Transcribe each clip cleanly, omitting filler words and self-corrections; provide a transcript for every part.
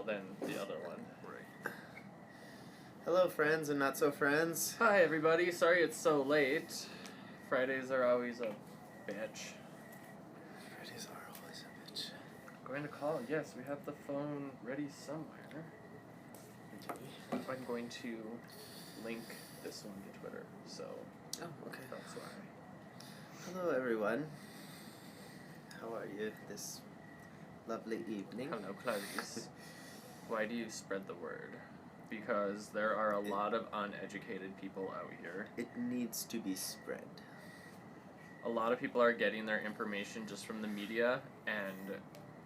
well, then the other one. Right. Hello, friends and not so friends. Hi, everybody. Sorry it's so late. Fridays are always a bitch. Fridays are always a bitch. Going to call. Yes, we have the phone ready somewhere. I'm going to link this one to Twitter, so. Oh, okay. That's why. Hello, everyone. How are you this lovely evening? Hello, Clarice. Why do you spread the word? Because there are a lot of uneducated people out here. It needs to be spread. A lot of people are getting their information just from the media, and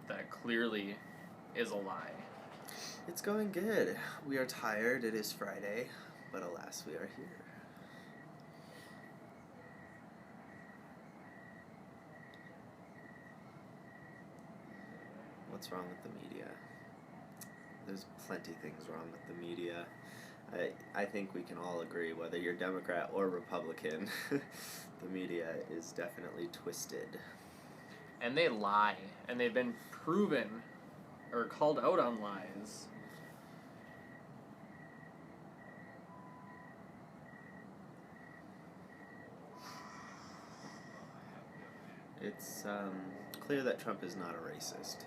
that clearly is a lie. It's going good. We are tired. It is Friday, but alas, we are here. What's wrong with the media? There's plenty things wrong with the media. I think we can all agree, whether you're Democrat or Republican, the media is definitely twisted. And they lie, and they've been proven or called out on lies. It's clear that Trump is not a racist.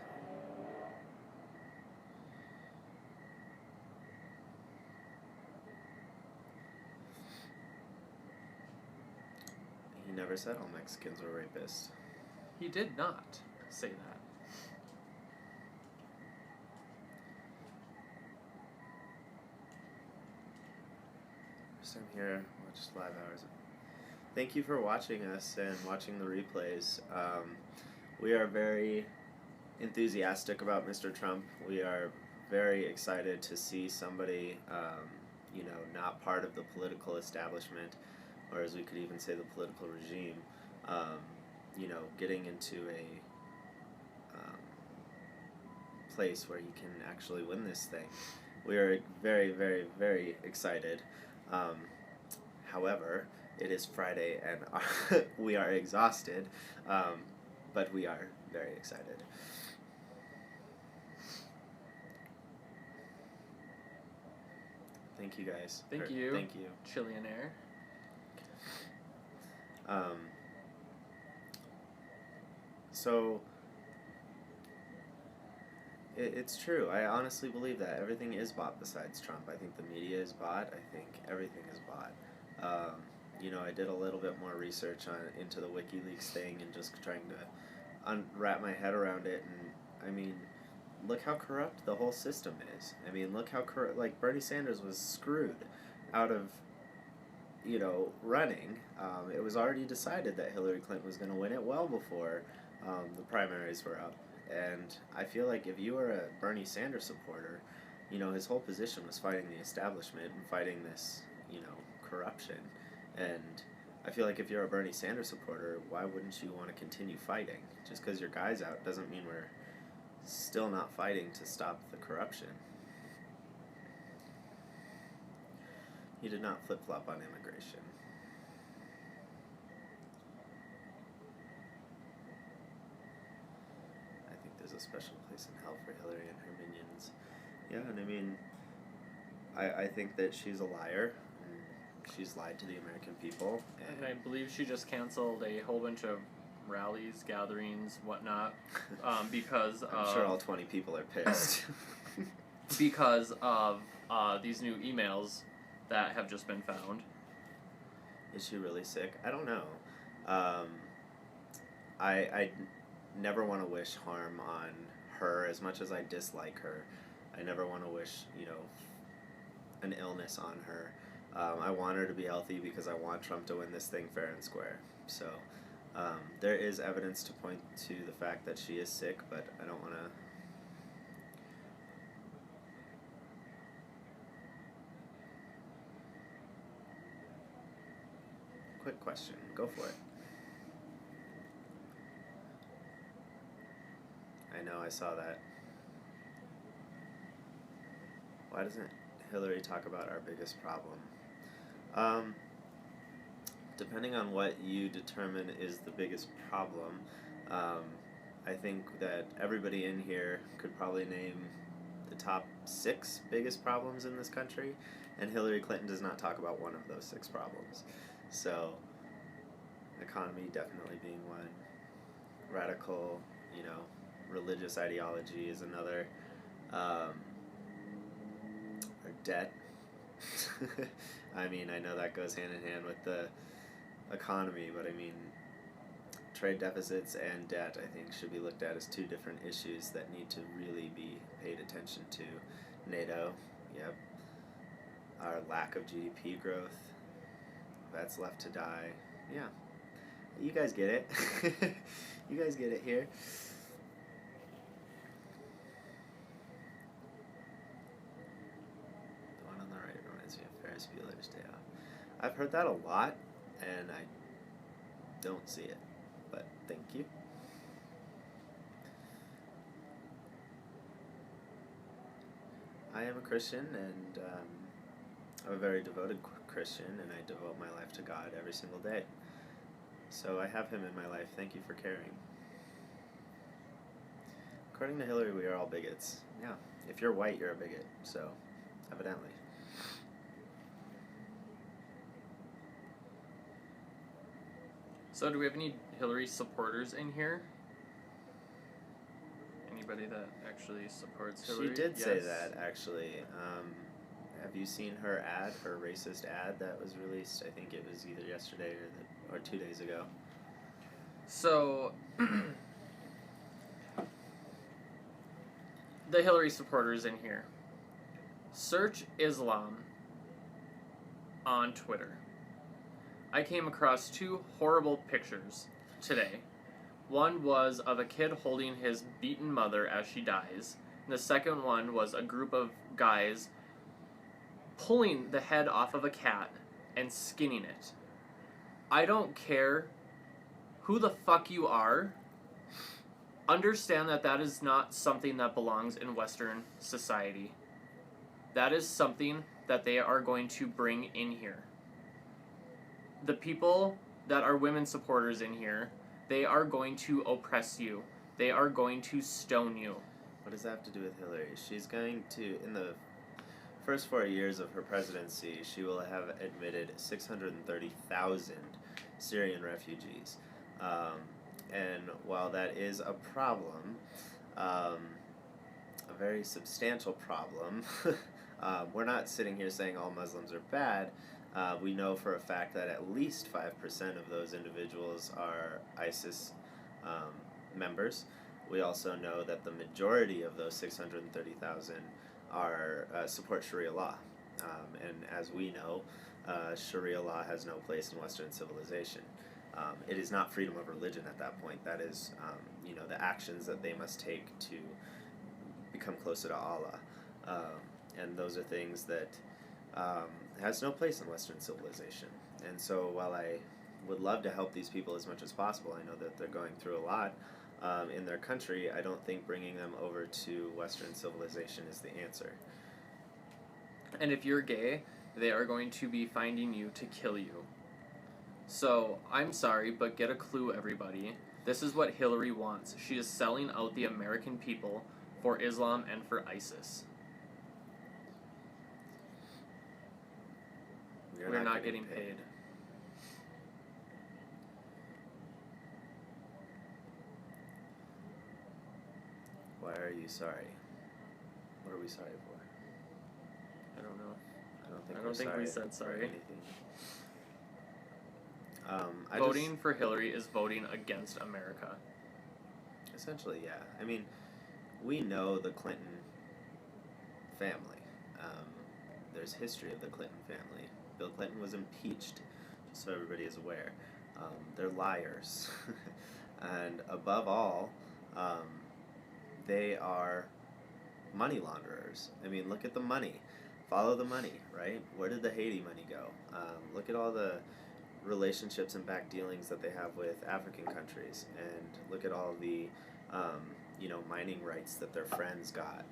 He never said all Mexicans were rapists. He did not say that. First time here, watched live hours. Thank you for watching us and watching the replays. We are very enthusiastic about Mr. Trump. We are very excited to see somebody, not part of the political establishment, or as we could even say the political regime, getting into a place where he can actually win this thing. We are very, very, very excited. However, it is Friday and we are exhausted, but we are very excited. Thank you, guys. Thank you. Thank you. Chillionaire. So, it's true. I honestly believe that everything is bought besides Trump. I think the media is bought. I think everything is bought. I did a little bit more research into the WikiLeaks thing and just trying to wrap my head around it. And I mean, look how corrupt the whole system is. I mean, look how like Bernie Sanders was screwed out of, running. It was already decided that Hillary Clinton was going to win it well before the primaries were up. And I feel like if you were a Bernie Sanders supporter, his whole position was fighting the establishment and fighting this, corruption. And I feel like if you're a Bernie Sanders supporter, why wouldn't you want to continue fighting? Just because your guy's out doesn't mean we're still not fighting to stop the corruption. He did not flip-flop on immigration. I think there's a special place in hell for Hillary and her minions. Yeah, and I mean, I think that she's a liar. She's lied to the American people. And I believe she just canceled a whole bunch of rallies, gatherings, whatnot, because I'm sure all 20 people are pissed. because of these new emails that have just been found. Is she really sick? I don't know. I never want to wish harm on her as much as I dislike her. I never want to wish, an illness on her. I want her to be healthy because I want Trump to win this thing fair and square. So there is evidence to point to the fact that she is sick, but I don't want to... Quick question. Go for it. I know, I saw that. Why doesn't Hillary talk about our biggest problem? Depending on what you determine is the biggest problem, I think that everybody in here could probably name the top 6 biggest problems in this country, and Hillary Clinton does not talk about one of those 6 problems. So, economy definitely being one. Radical, religious ideology is another. Or debt. I mean, I know that goes hand in hand with the economy, but I mean, trade deficits and debt, I think, should be looked at as 2 different issues that need to really be paid attention to. NATO, yep. Our lack of GDP growth, that's left to die. Yeah. You guys get it. You guys get it here. The one on the right reminds me of Ferris Bueller's Day Off. I've heard that a lot, and I don't see it, but thank you. I am a Christian, and I'm a very devoted Christian, and I devote my life to God every single day. So I have him in my life. Thank you for caring. According to Hillary, we are all bigots. Yeah. If you're white, you're a bigot. So, evidently. So do we have any Hillary supporters in here? Anybody that actually supports Hillary? She did yes. say that, actually. Have you seen her ad, her racist ad that was released? I think it was either yesterday or 2 days ago. So, the Hillary supporters in here. Search Islam on Twitter. I came across 2 horrible pictures today. One was of a kid holding his beaten mother as she dies. And the second one was a group of guys pulling the head off of a cat and skinning it. I don't care who the fuck you are. Understand that that is not something that belongs in Western society. That is something that they are going to bring in here. The people that are women supporters in here, they are going to oppress you. They are going to stone you. What does that have to do with Hillary? She's going to, in the first 4 years of her presidency, she will have admitted 630,000 Syrian refugees. And while that is a problem, a very substantial problem, we're not sitting here saying all Muslims are bad. We know for a fact that at least 5% of those individuals are ISIS members. We also know that the majority of those 630,000 are support Sharia law. And as we know, Sharia law has no place in Western civilization. It is not freedom of religion at that point. That is, the actions that they must take to become closer to Allah. And those are things that has no place in Western civilization. And so while I would love to help these people as much as possible, I know that they're going through a lot in their country, I don't think bringing them over to Western civilization is the answer. And if you're gay, they are going to be finding you to kill you. So, I'm sorry, but get a clue, everybody. This is what Hillary wants. She is selling out the American people for Islam and for ISIS. We're not getting paid. Why are you sorry? What are we sorry for? I don't know. I don't think we said sorry. Voting for Hillary is voting against America. Essentially, yeah. I mean, we know the Clinton family. There's history of the Clinton family. Bill Clinton was impeached, just so everybody is aware. They're liars. And above all, they are money launderers. I mean, look at the money. Follow the money, right? Where did the Haiti money go? Look at all the relationships and back dealings that they have with African countries, and look at all the mining rights that their friends got.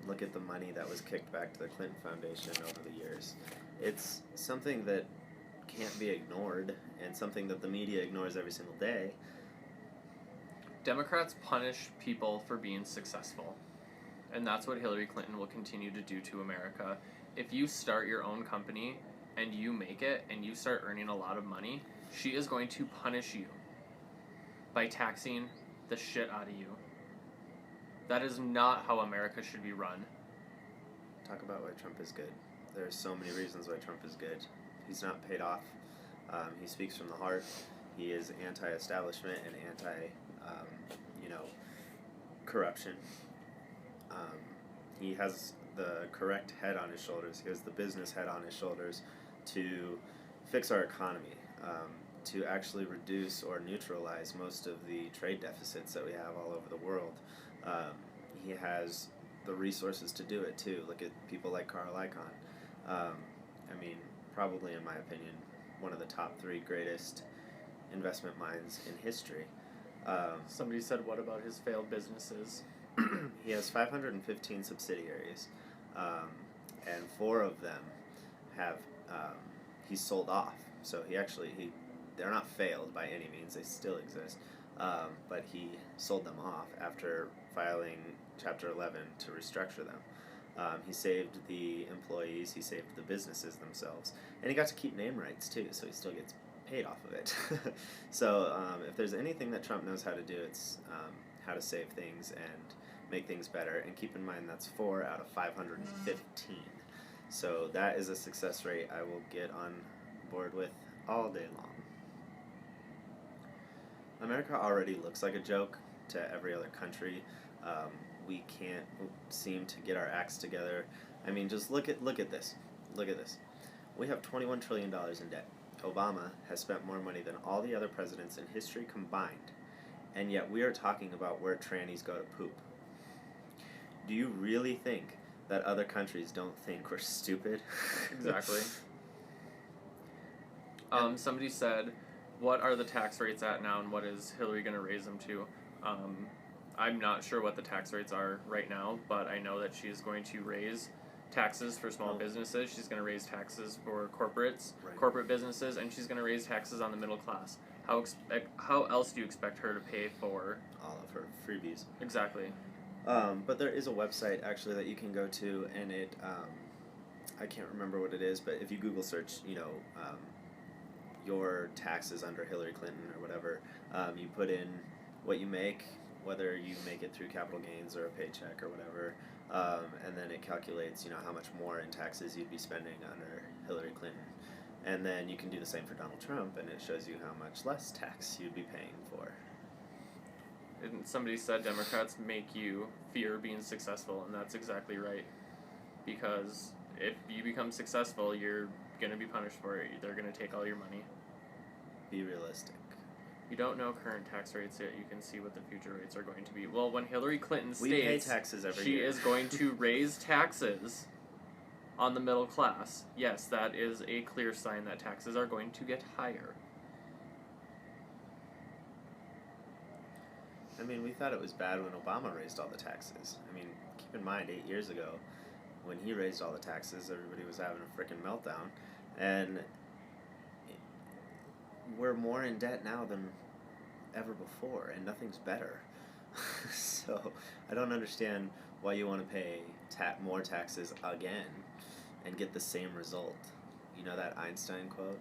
Look at the money that was kicked back to the Clinton Foundation over the years. It's something that can't be ignored, and something that the media ignores every single day. Democrats punish people for being successful. And that's what Hillary Clinton will continue to do to America. If you start your own company and you make it and you start earning a lot of money, she is going to punish you by taxing the shit out of you. That is not how America should be run. Talk about why Trump is good. There are so many reasons why Trump is good. He's not paid off. He speaks from the heart. He is anti-establishment and corruption. He has the correct head on his shoulders. He has the business head on his shoulders to fix our economy, to actually reduce or neutralize most of the trade deficits that we have all over the world. He has the resources to do it too. Look at people like Carl Icahn. Probably in my opinion, one of the top 3 greatest investment minds in history. Somebody said, what about his failed businesses? He has 515 subsidiaries, and 4 of them have he's sold off. So they're not failed by any means; they still exist. But he sold them off after filing Chapter 11 to restructure them. He saved the employees, he saved the businesses themselves, and he got to keep name rights too. So he still gets paid off of it. So if there's anything that Trump knows how to do, it's how to save things and make things better. And keep in mind that's 4 out of 515. So that is a success rate I will get on board with all day long. America already looks like a joke to every other country. We can't seem to get our acts together. I mean, just look at this. Look at this. We have $21 trillion in debt. Obama has spent more money than all the other presidents in history combined, and yet we are talking about where trannies go to poop. Do you really think that other countries don't think we're stupid? Exactly. Somebody said, what are the tax rates at now and what is Hillary going to raise them to? I'm not sure what the tax rates are right now, but I know that she is going to raise taxes for small businesses. She's going to raise taxes for corporate businesses, and she's going to raise taxes on the middle class. How else do you expect her to pay for all of her freebies? Exactly. But there is a website actually that you can go to, and it I can't remember what it is, but if you Google search, your taxes under Hillary Clinton or whatever, you put in what you make, whether you make it through capital gains or a paycheck or whatever, and then it calculates, how much more in taxes you'd be spending under Hillary Clinton. And then you can do the same for Donald Trump, and it shows you how much less tax you'd be paying for. And somebody said Democrats make you fear being successful, and that's exactly right. Because if you become successful, you're going to be punished for it. They're going to take all your money. Be realistic. You don't know current tax rates yet. You can see what the future rates are going to be. Well, when Hillary Clinton we pay states taxes every she year. is going to raise taxes on the middle class, yes, that is a clear sign that taxes are going to get higher. I mean, we thought it was bad when Obama raised all the taxes. I mean, keep in mind, 8 years ago, when he raised all the taxes, everybody was having a freaking meltdown. And we're more in debt now than ever before, and nothing's better. So I don't understand why you want to pay more taxes again and get the same result. You know that Einstein quote?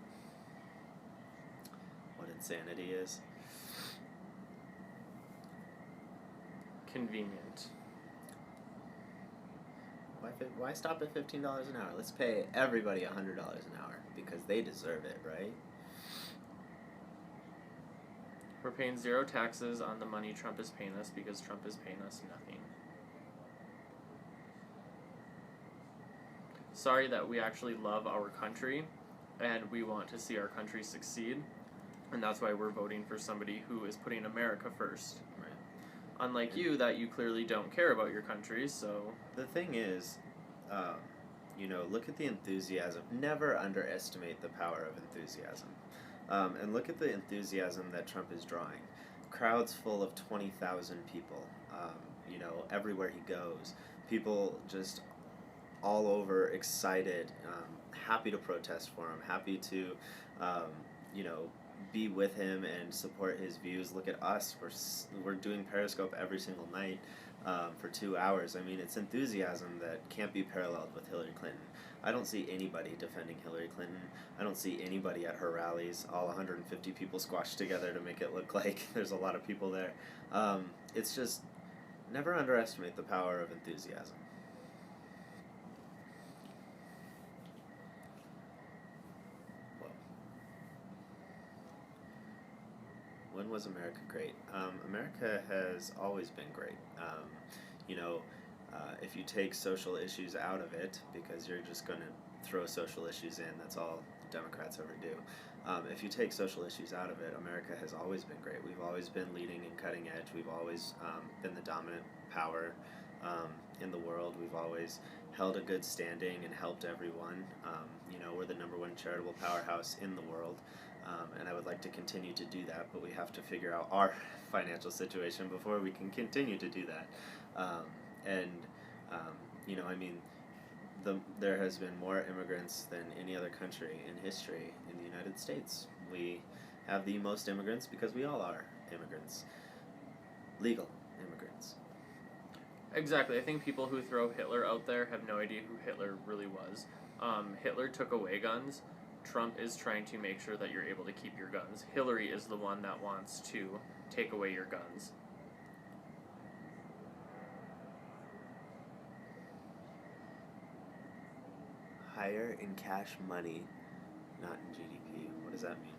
What insanity is? Convenient. Why stop at $15 an hour? Let's pay everybody $100 an hour because they deserve it, right? We're paying 0 taxes on the money Trump is paying us because Trump is paying us nothing. Sorry that we actually love our country and we want to see our country succeed, and that's why we're voting for somebody who is putting America first. Right. Unlike you, that you clearly don't care about your country, so... The thing is, look at the enthusiasm. Never underestimate the power of enthusiasm. And look at the enthusiasm that Trump is drawing. Crowds full of 20,000 people, everywhere he goes. People just all over excited, happy to protest for him, happy to, be with him and support his views. Look at us. We're doing Periscope every single night for 2 hours. I mean, it's enthusiasm that can't be paralleled with Hillary Clinton. I don't see anybody defending Hillary Clinton. I don't see anybody at her rallies, all 150 people squashed together to make it look like there's a lot of people there. It's just, never underestimate the power of enthusiasm. When was America great? America has always been great. You know, if you take social issues out of it, because you're just going to throw social issues in, that's all Democrats ever do. If you take social issues out of it, America has always been great. We've always been leading and cutting edge. We've always been the dominant power in the world. We've always held a good standing and helped everyone. You know, we're the #1 charitable powerhouse in the world. And I would like to continue to do that, but we have to figure out our financial situation before we can continue to do that. You know, I mean, there has been more immigrants than any other country in history in the United States. We have the most immigrants because we all are immigrants. Legal immigrants. Exactly. I think people who throw Hitler out there have no idea who Hitler really was. Hitler took away guns. Trump is trying to make sure that you're able to keep your guns. Hillary is the one that wants to take away your guns. Higher in cash money, not in GDP. What does that mean?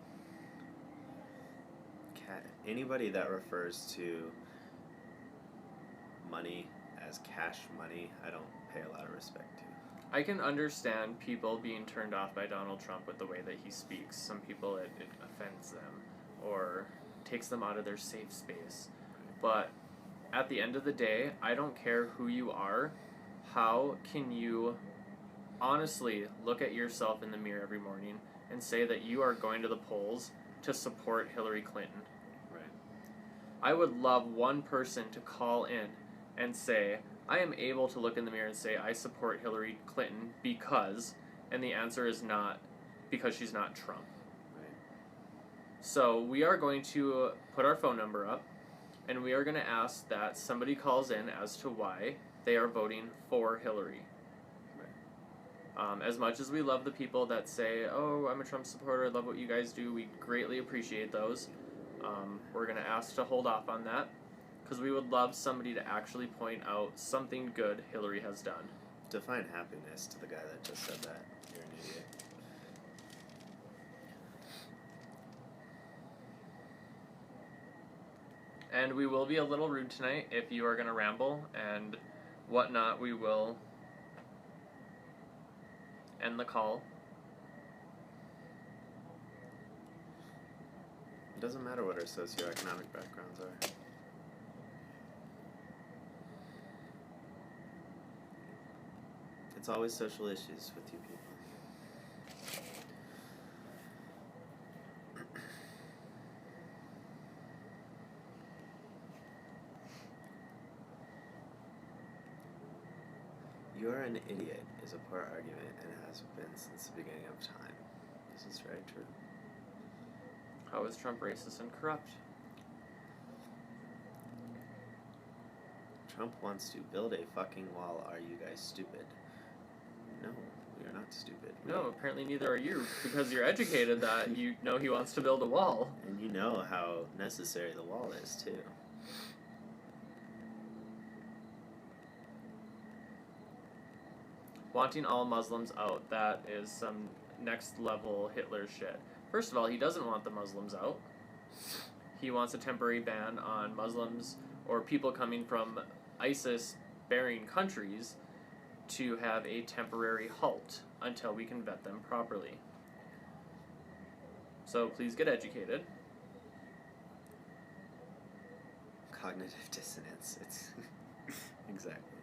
Anybody that refers to money as cash money, I don't pay a lot of respect to. I can understand people being turned off by Donald Trump with the way that he speaks. Some people, it offends them or takes them out of their safe space. But at the end of the day, I don't care who you are. How can you honestly look at yourself in the mirror every morning and say that you are going to the polls to support Hillary Clinton? Right. I would love one person to call in and say, I am able to look in the mirror and say I support Hillary Clinton because, and the answer is not because she's not Trump. Right. So we are going to put our phone number up, and we are going to ask that somebody calls in as to why they are voting for Hillary. Right. As much as we love the people that say, oh, I'm a Trump supporter, I love what you guys do, we greatly appreciate those. We're going to ask to hold off on that, because we would love somebody to actually point out something good Hillary has done. Define happiness to the guy that just said that. You're an idiot. And we will be a little rude tonight. If you are going to ramble and whatnot, we will end the call. It doesn't matter what our socioeconomic backgrounds are. It's always social issues with you people. You're an idiot is a poor argument and has been since the beginning of time. This is very true. How is Trump racist and corrupt? Trump wants to build a fucking wall. Are you guys stupid? No, we are not stupid. No, apparently neither are you, because you're educated that you know he wants to build a wall. And you know how necessary the wall is, too. Wanting all Muslims out, that is some next level Hitler shit. First of all, he doesn't want the Muslims out. He wants a temporary ban on Muslims or people coming from ISIS-bearing countries to have a temporary halt until we can vet them properly. So please get educated. Cognitive dissonance. It's exactly.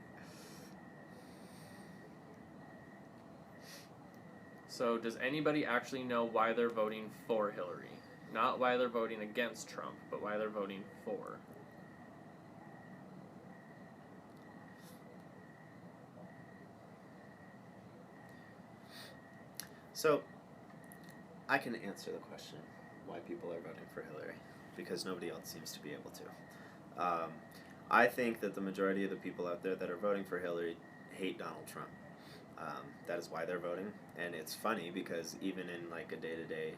So does anybody actually know why they're voting for Hillary? Not why they're voting against Trump, but why they're voting for. So, I can answer the question why people are voting for Hillary, because nobody else seems to be able to. I think that the majority of the people out there that are voting for Hillary hate Donald Trump. That is why they're voting, and it's funny because even in like a day-to-day,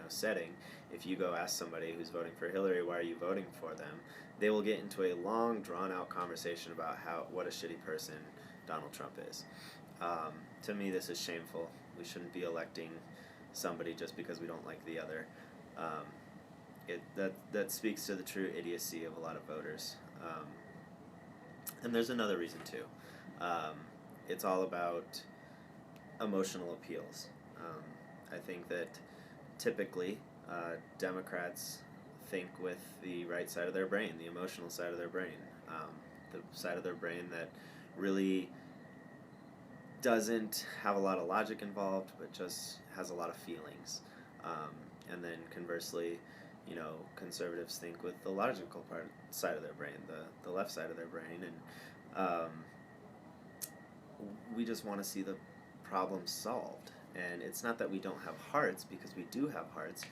setting, if you go ask somebody who's voting for Hillary, why are you voting for them, they will get into a long, drawn-out conversation about what a shitty person Donald Trump is. To me, this is shameful. We shouldn't be electing somebody just because we don't like the other. That speaks to the true idiocy of a lot of voters. And there's another reason too. It's all about emotional appeals. I think that typically Democrats think with the right side of their brain, the emotional side of their brain, the side of their brain that really doesn't have a lot of logic involved, but just has a lot of feelings. And then conversely, conservatives think with the logical side of their brain, the left side of their brain, and we just want to see the problem solved. And it's not that we don't have hearts, because we do have hearts.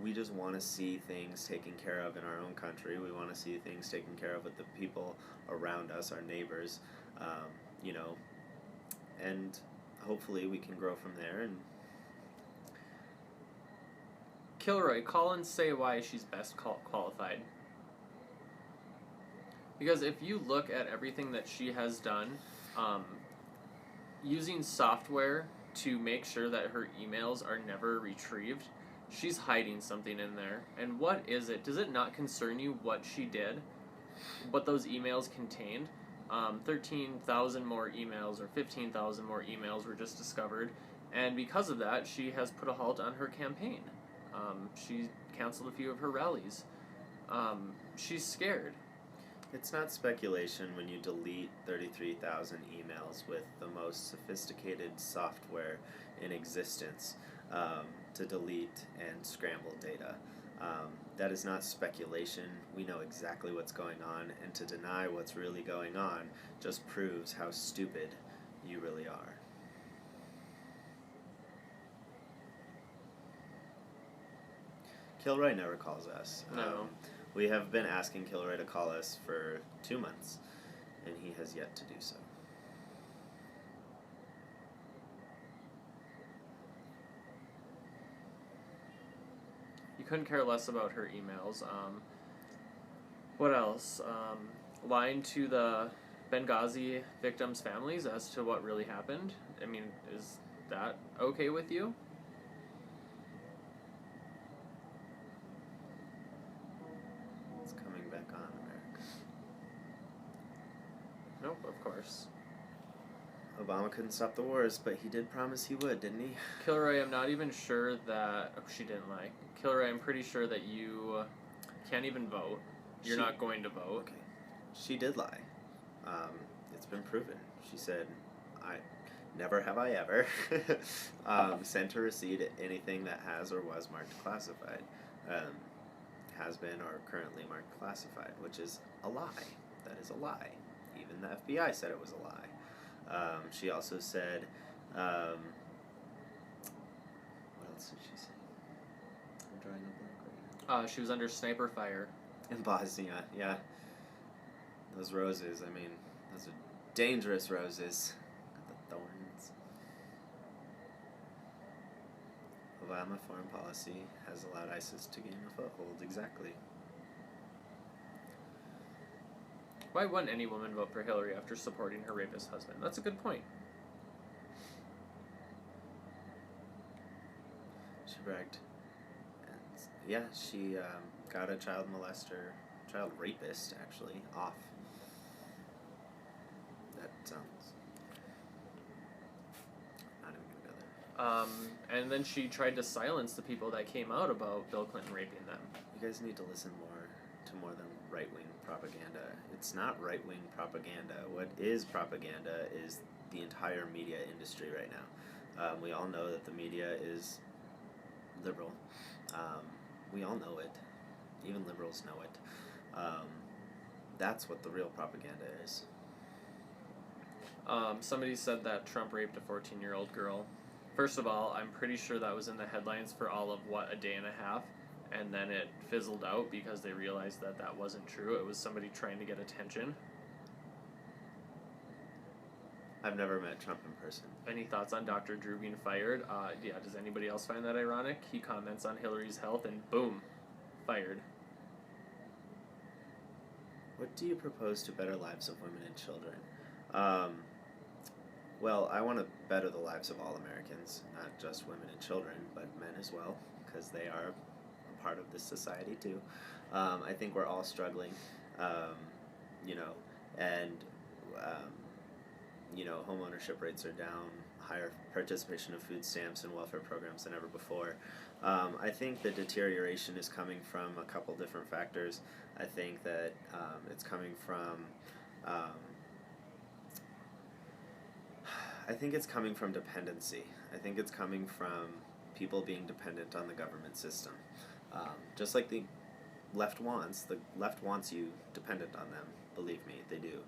We just want to see things taken care of in our own country. We want to see things taken care of with the people around us, our neighbors, and hopefully we can grow from there. And Kilroy, call and say why she's best qualified. Because if you look at everything that she has done, using software to make sure that her emails are never retrieved, she's hiding something in there. And what is it? Does it not concern you what she did? What those emails contained? 13,000 more emails or 15,000 more emails were just discovered. And because of that, she has put a halt on her campaign. She canceled a few of her rallies. She's scared. It's not speculation when you delete 33,000 emails with the most sophisticated software in existence to delete and scramble data. That is not speculation. We know exactly what's going on, and to deny what's really going on just proves how stupid you really are. Kilroy never calls us. No. We have been asking Kilroy to call us for 2 months, and he has yet to do so. You couldn't care less about her emails. What else? Lying to the Benghazi victims' families as to what really happened. I mean, is that okay with you? It's coming back on, America. Nope, of course. Obama couldn't stop the wars, but he did promise he would, didn't he? Kilroy, I'm not even sure that... Oh, she didn't lie. Kilroy, I'm pretty sure that you can't even vote. You're not going to vote. Okay. She did lie. It's been proven. She said, never have I ever sent or received anything that has or was marked classified. Has been or currently marked classified, which is a lie. That is a lie. Even the FBI said it was a lie. She also said, what else did she say? I'm drawing a blank right now. She was under sniper fire. In Bosnia, yeah. Those roses, I mean, those are dangerous roses. The thorns. Obama foreign policy has allowed ISIS to gain a foothold, exactly. Why wouldn't any woman vote for Hillary after supporting her rapist husband? That's a good point. She bragged. And yeah, she got a child rapist, actually, off. That sounds not even gonna go there. And then she tried to silence the people that came out about Bill Clinton raping them. You guys need to listen more than right-wing propaganda. It's not right-wing propaganda. What is propaganda is the entire media industry right now. We all know that the media is liberal. We all know it. Even liberals know it. That's what the real propaganda is. Somebody said that Trump raped a 14-year-old girl. First of all, I'm pretty sure that was in the headlines for all of, a day and a half, and then it fizzled out because they realized that that wasn't true. It was somebody trying to get attention. I've never met Trump in person. Any thoughts on Dr. Drew being fired? Yeah, does anybody else find that ironic? He comments on Hillary's health and boom, fired. What do you propose to better lives of women and children? Well, I want to better the lives of all Americans, not just women and children, but men as well, because they are a part of this society too. I think we're all struggling, you know, and you know, home ownership rates are down, higher participation of food stamps and welfare programs than ever before. I think the deterioration is coming from a couple different factors. I think that it's coming from dependency. I think it's coming from people being dependent on the government system. Just like the left wants you dependent on them. Believe me, they do.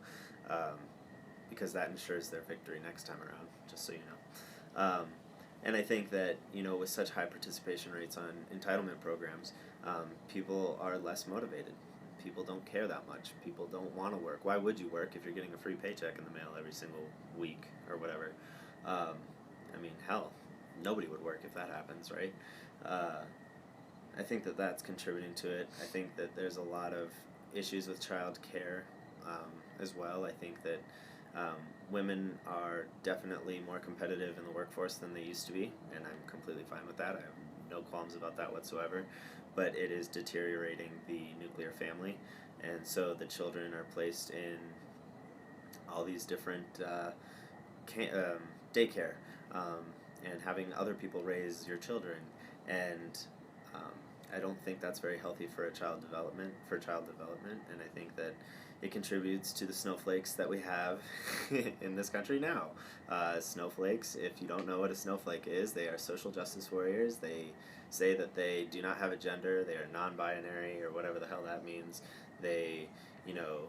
Because that ensures their victory next time around, just so you know. And I think that, you know, with such high participation rates on entitlement programs, people are less motivated. People don't care that much. People don't want to work. Why would you work if you're getting a free paycheck in the mail every single week or whatever? I mean, hell, nobody would work if that happens, right? I think that that's contributing to it. I think that there's a lot of issues with child care as well. I think that women are definitely more competitive in the workforce than they used to be, and I'm completely fine with that. I have no qualms about that whatsoever. But it is deteriorating the nuclear family, and so the children are placed in all these different daycare, and having other people raise your children, and I don't think that's very healthy for child development, and I think that it contributes to the snowflakes that we have in this country now. Snowflakes, if you don't know what a snowflake is, they are social justice warriors. They say that they do not have a gender, they are non-binary, or whatever the hell that means. They, you know,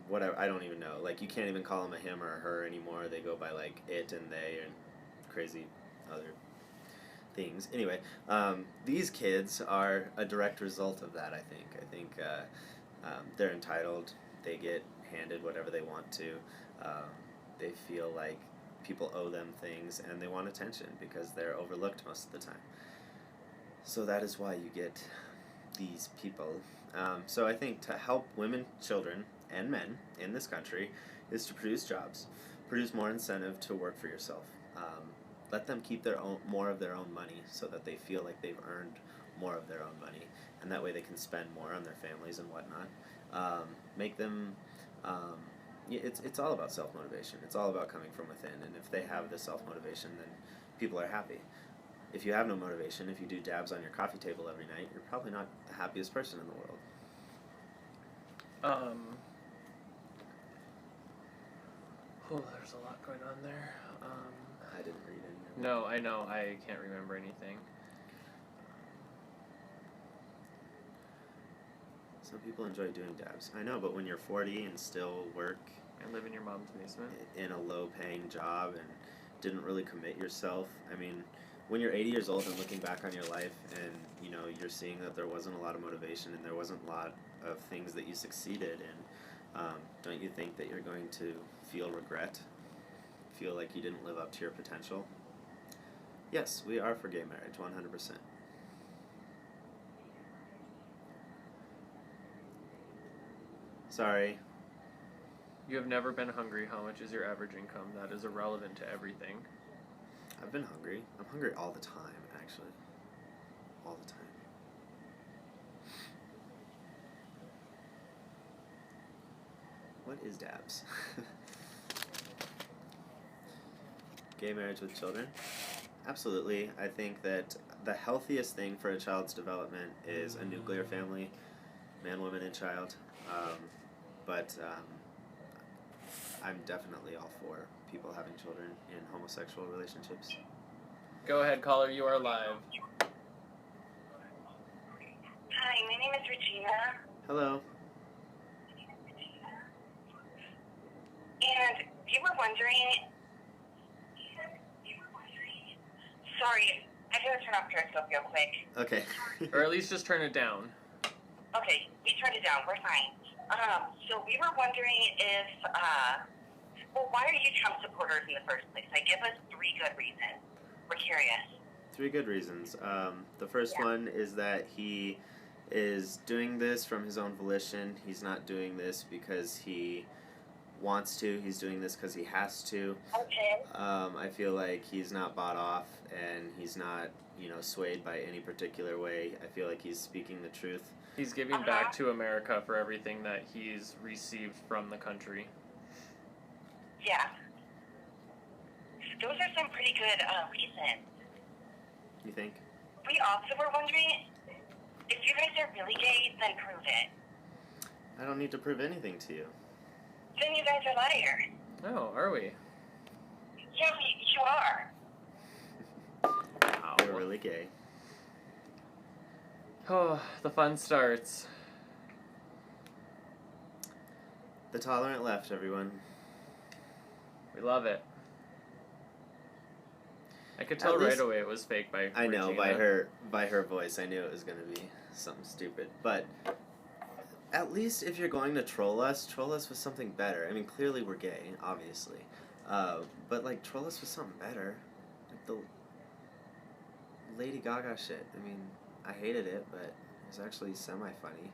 whatever, I don't even know. Like, you can't even call them a him or a her anymore. They go by, like, it and they and crazy other things. Anyway, these kids are a direct result of that, I think. They're entitled. They get handed whatever they want to. They feel like people owe them things, and they want attention because they're overlooked most of the time. So that is why you get these people. So I think to help women, children, and men in this country is to produce jobs, produce more incentive to work for yourself. Let them keep more of their own money so that they feel like they've earned more of their own money, and that way they can spend more on their families and whatnot. Make them, it's all about self-motivation. It's all about coming from within, and if they have this self-motivation, then people are happy. If you have no motivation, if you do dabs on your coffee table every night, you're probably not the happiest person in the world. There's a lot going on there. I didn't read any of it. No, I know. I can't remember anything. Some people enjoy doing dabs. I know, but when you're 40 and still work And live in your mom's basement. in a low-paying job and didn't really commit yourself, I mean, when you're 80 years old and looking back on your life and, you know, you're seeing that there wasn't a lot of motivation and there wasn't a lot of things that you succeeded in, don't you think that you're going to feel regret? Feel like you didn't live up to your potential? Yes, we are for gay marriage, 100%. Sorry. You have never been hungry. How much is your average income? That is irrelevant to everything. I've been hungry. I'm hungry all the time, actually. All the time. What is dabs? Gay marriage with children? Absolutely. I think that the healthiest thing for a child's development is a nuclear family, man, woman, and child. But I'm definitely all for people having children in homosexual relationships. Go ahead, caller. You are live. Hi, my name is Regina. Hello. And you were wondering Sorry, I gotta turn off Periscope real quick. Okay. Or at least just turn it down. Okay, we turned it down. We're fine. So we were wondering if, well, why are you Trump supporters in the first place? Like, give us 3 good reasons. We're curious. 3 good reasons. The first one is that he is doing this from his own volition. He's not doing this because he wants to. He's doing this because he has to. Okay. I feel like he's not bought off and he's not, swayed by any particular way. I feel like he's speaking the truth. He's giving back to America for everything that he's received from the country. Yeah. Those are some pretty good reasons. You think? We also were wondering, if you guys are really gay, then prove it. I don't need to prove anything to you. Then you guys are liars. Oh, are we? Yeah, you are. Wow. We're really gay. Oh, the fun starts. The tolerant left, everyone. We love it. I could tell right away it was fake by I know, Regina. by her voice, I knew it was going to be something stupid. But at least if you're going to troll us with something better. I mean, clearly we're gay, obviously. But, troll us with something better. Like the Lady Gaga shit. I mean, I hated it, but it was actually semi-funny.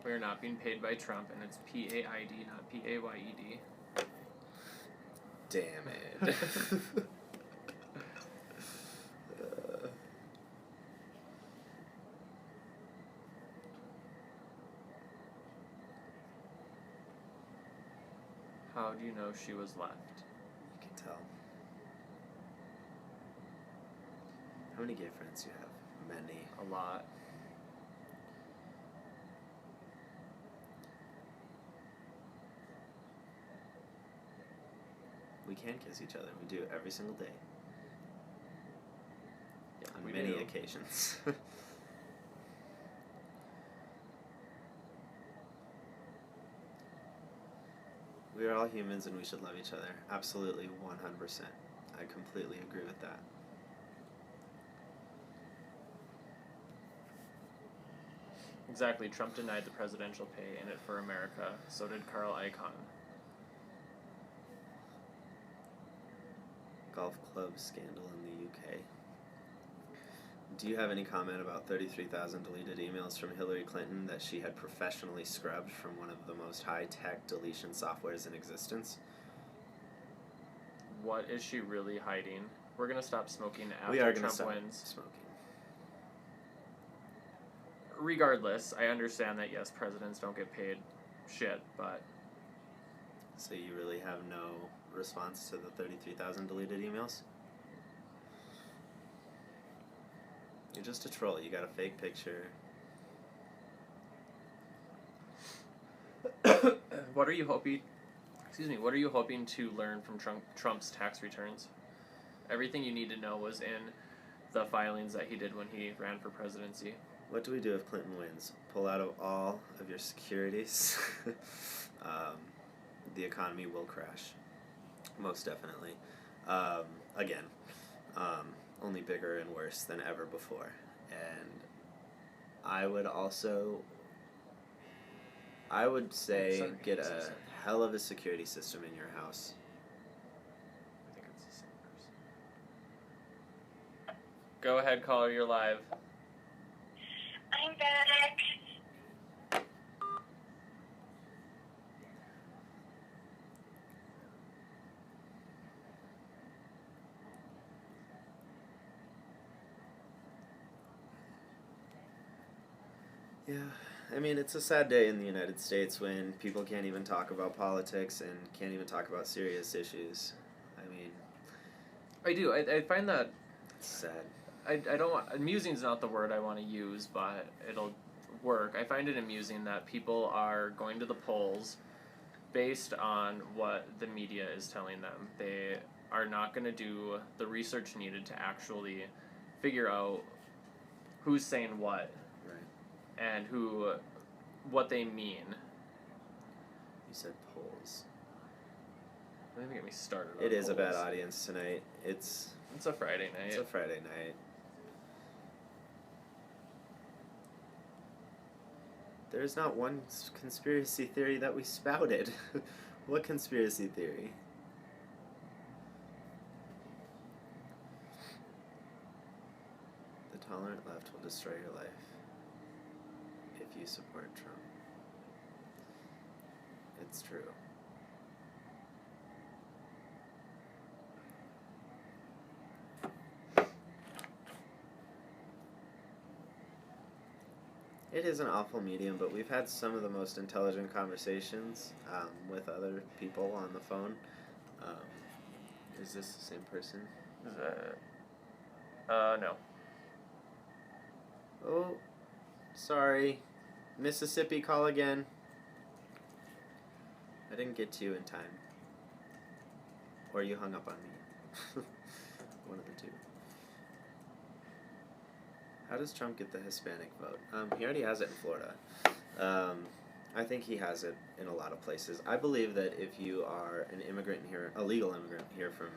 We're not being paid by Trump, and it's PAID, not PAYED. Damn it. How do you know she was left? You can tell. How many gay friends do you have? Many. A lot. We can kiss each other. We do it every single day. Yeah, On we many do. occasions. We are all humans and we should love each other. Absolutely, 100%. I completely agree with that. Exactly. Trump denied the presidential pay in it for America. So did Carl Icahn. Golf club scandal in the UK. Do you have any comment about 33,000 deleted emails from Hillary Clinton that she had professionally scrubbed from one of the most high-tech deletion softwares in existence? What is she really hiding? We're gonna stop smoking We after are going to Trump stop wins. smoking. Regardless, I understand that yes, presidents don't get paid shit, but So you really have no response to the 33,000 deleted emails? You're just a troll. You got a fake picture. what are you hoping? Excuse me. What are you hoping to learn from Trump's tax returns? Everything you need to know was in the filings that he did when he ran for presidency. What do we do if Clinton wins? Pull out of all of your securities? The economy will crash. Most definitely. Again. Only bigger and worse than ever before. And I would say get a hell of a security system in your house. I think it's the same person. Go ahead, caller, you're live. I'm back. Yeah, I mean, it's a sad day in the United States when people can't even talk about politics and can't even talk about serious issues. I mean, I do. I find that it's sad. I don't want, amusing is not the word I want to use, but it'll work. I find it amusing that people are going to the polls based on what the media is telling them. They are not going to do the research needed to actually figure out who's saying what Right. and what they mean. You said polls. Don't even get me started on It is a bad polls. audience tonight. It's It's a Friday night. a Friday night. There's not one conspiracy theory that we spouted. What conspiracy theory? The tolerant left will destroy your life if you support Trump. It's true. It is an awful medium, but we've had some of the most intelligent conversations with other people on the phone. Is this the same person? Is that... no. Oh, sorry. Mississippi, call again. I didn't get to you in time. Or you hung up on me. One of the two. How does Trump get the Hispanic vote? He already has it in Florida. I think he has it in a lot of places. I believe that if you are an immigrant here, a legal immigrant here from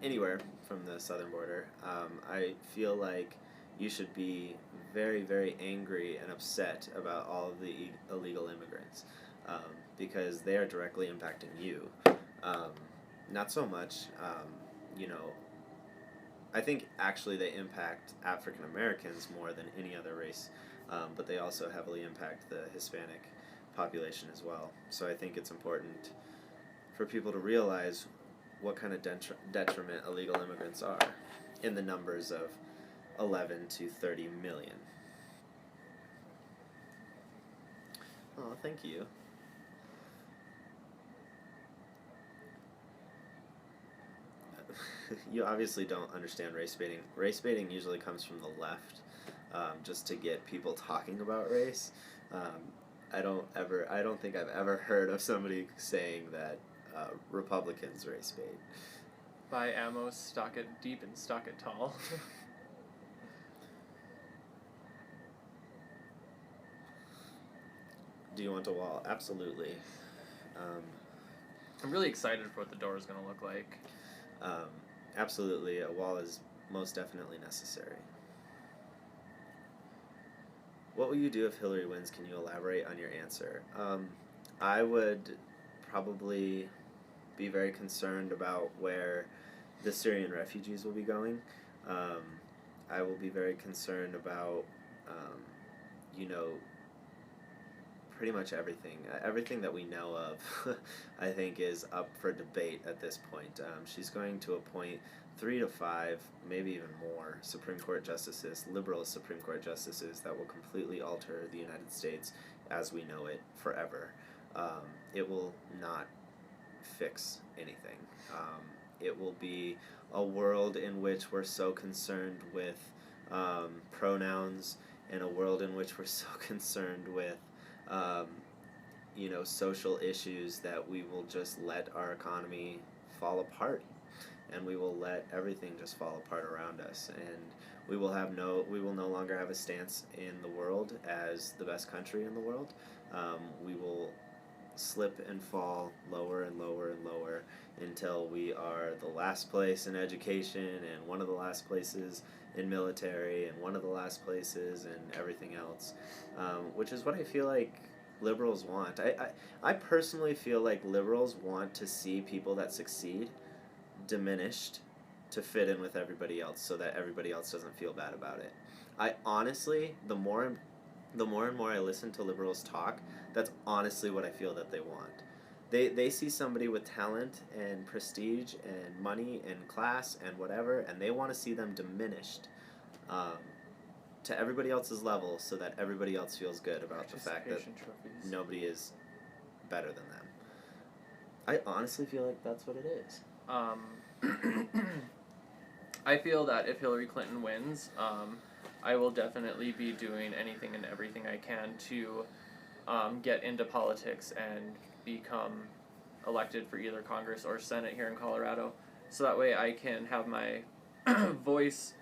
anywhere from the southern border, I feel like you should be very, very angry and upset about all of the illegal immigrants because they are directly impacting you. Not so much, I think actually they impact African Americans more than any other race, but they also heavily impact the Hispanic population as well. So I think it's important for people to realize what kind of detriment illegal immigrants are in the numbers of 11 to 30 million. Oh, thank you. You obviously don't understand race baiting. Race baiting usually comes from the left, just to get people talking about race. I don't think I've ever heard of somebody saying that Republicans race bait. Buy ammo, stock it deep and stock it tall. Do you want a wall? Absolutely. I'm really excited for what the door is going to look like. Absolutely, a wall is most definitely necessary. What will you do if Hillary wins? Can you elaborate on your answer? I would probably be very concerned about where the Syrian refugees will be going. I will be very concerned about, pretty much everything. Everything that we know of, I think, is up for debate at this point. She's going to appoint 3 to 5, maybe even more, Supreme Court justices, liberal Supreme Court justices, that will completely alter the United States as we know it forever. It will not fix anything. It will be a world in which we're so concerned with pronouns, and a world in which we're so concerned with social issues that we will just let our economy fall apart, and we will let everything just fall apart around us, and we will no longer have a stance in the world as the best country in the world. We will slip and fall lower and lower and lower until we are the last place in education, and one of the last places in military, and one of the last places in everything else, which is what I feel like liberals want. I personally feel like liberals want to see people that succeed diminished to fit in with everybody else, so that everybody else doesn't feel bad about it. I honestly, the more and more I listen to liberals talk, that's honestly what I feel that they want. They see somebody with talent and prestige and money and class and whatever, and they want to see them diminished to everybody else's level, so that everybody else feels good about the fact that trophies. nobody is better than them. I honestly feel like that's what it is. I feel that if Hillary Clinton wins, I will definitely be doing anything and everything I can to get into politics and become elected for either Congress or Senate here in Colorado, so that way I can have my voice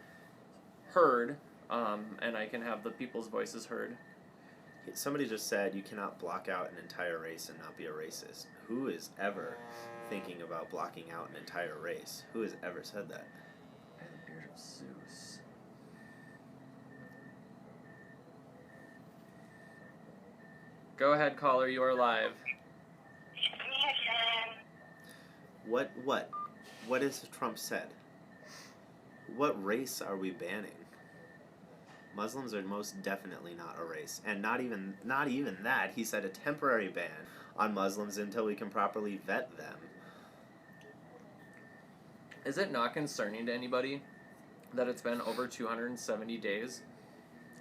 heard, and I can have the people's voices heard. Somebody just said you cannot block out an entire race and not be a racist. Who is ever thinking about blocking out an entire race? Who has ever said that? By the beard of Zeus. Go ahead, caller. You are live. What has Trump said? What race are we banning? Muslims are most definitely not a race, and not even that. He said a temporary ban on Muslims until we can properly vet them. Is it not concerning to anybody that it's been over 270 days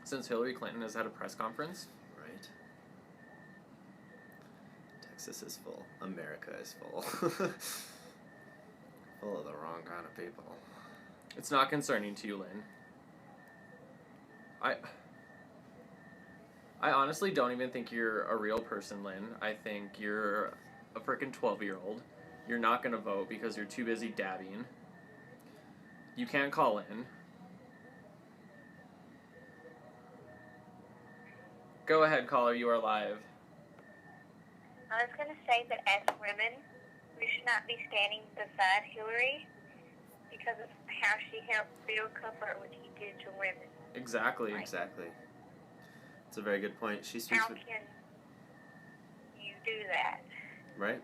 since Hillary Clinton has had a press conference? Right. Texas is full. America is full. Full of the wrong kind of people. It's not concerning to you, Lynn. I honestly don't even think you're a real person, Lynn. I think you're a frickin' 12-year-old. You're not gonna vote because you're too busy dabbing. You can't call in. Go ahead, caller. You are live. I was going to say that as women, we should not be standing beside Hillary because of how she helped Bill cover what he did to women. Exactly. Right. Exactly. It's a very good point. She speaks How for... can you do that? Right?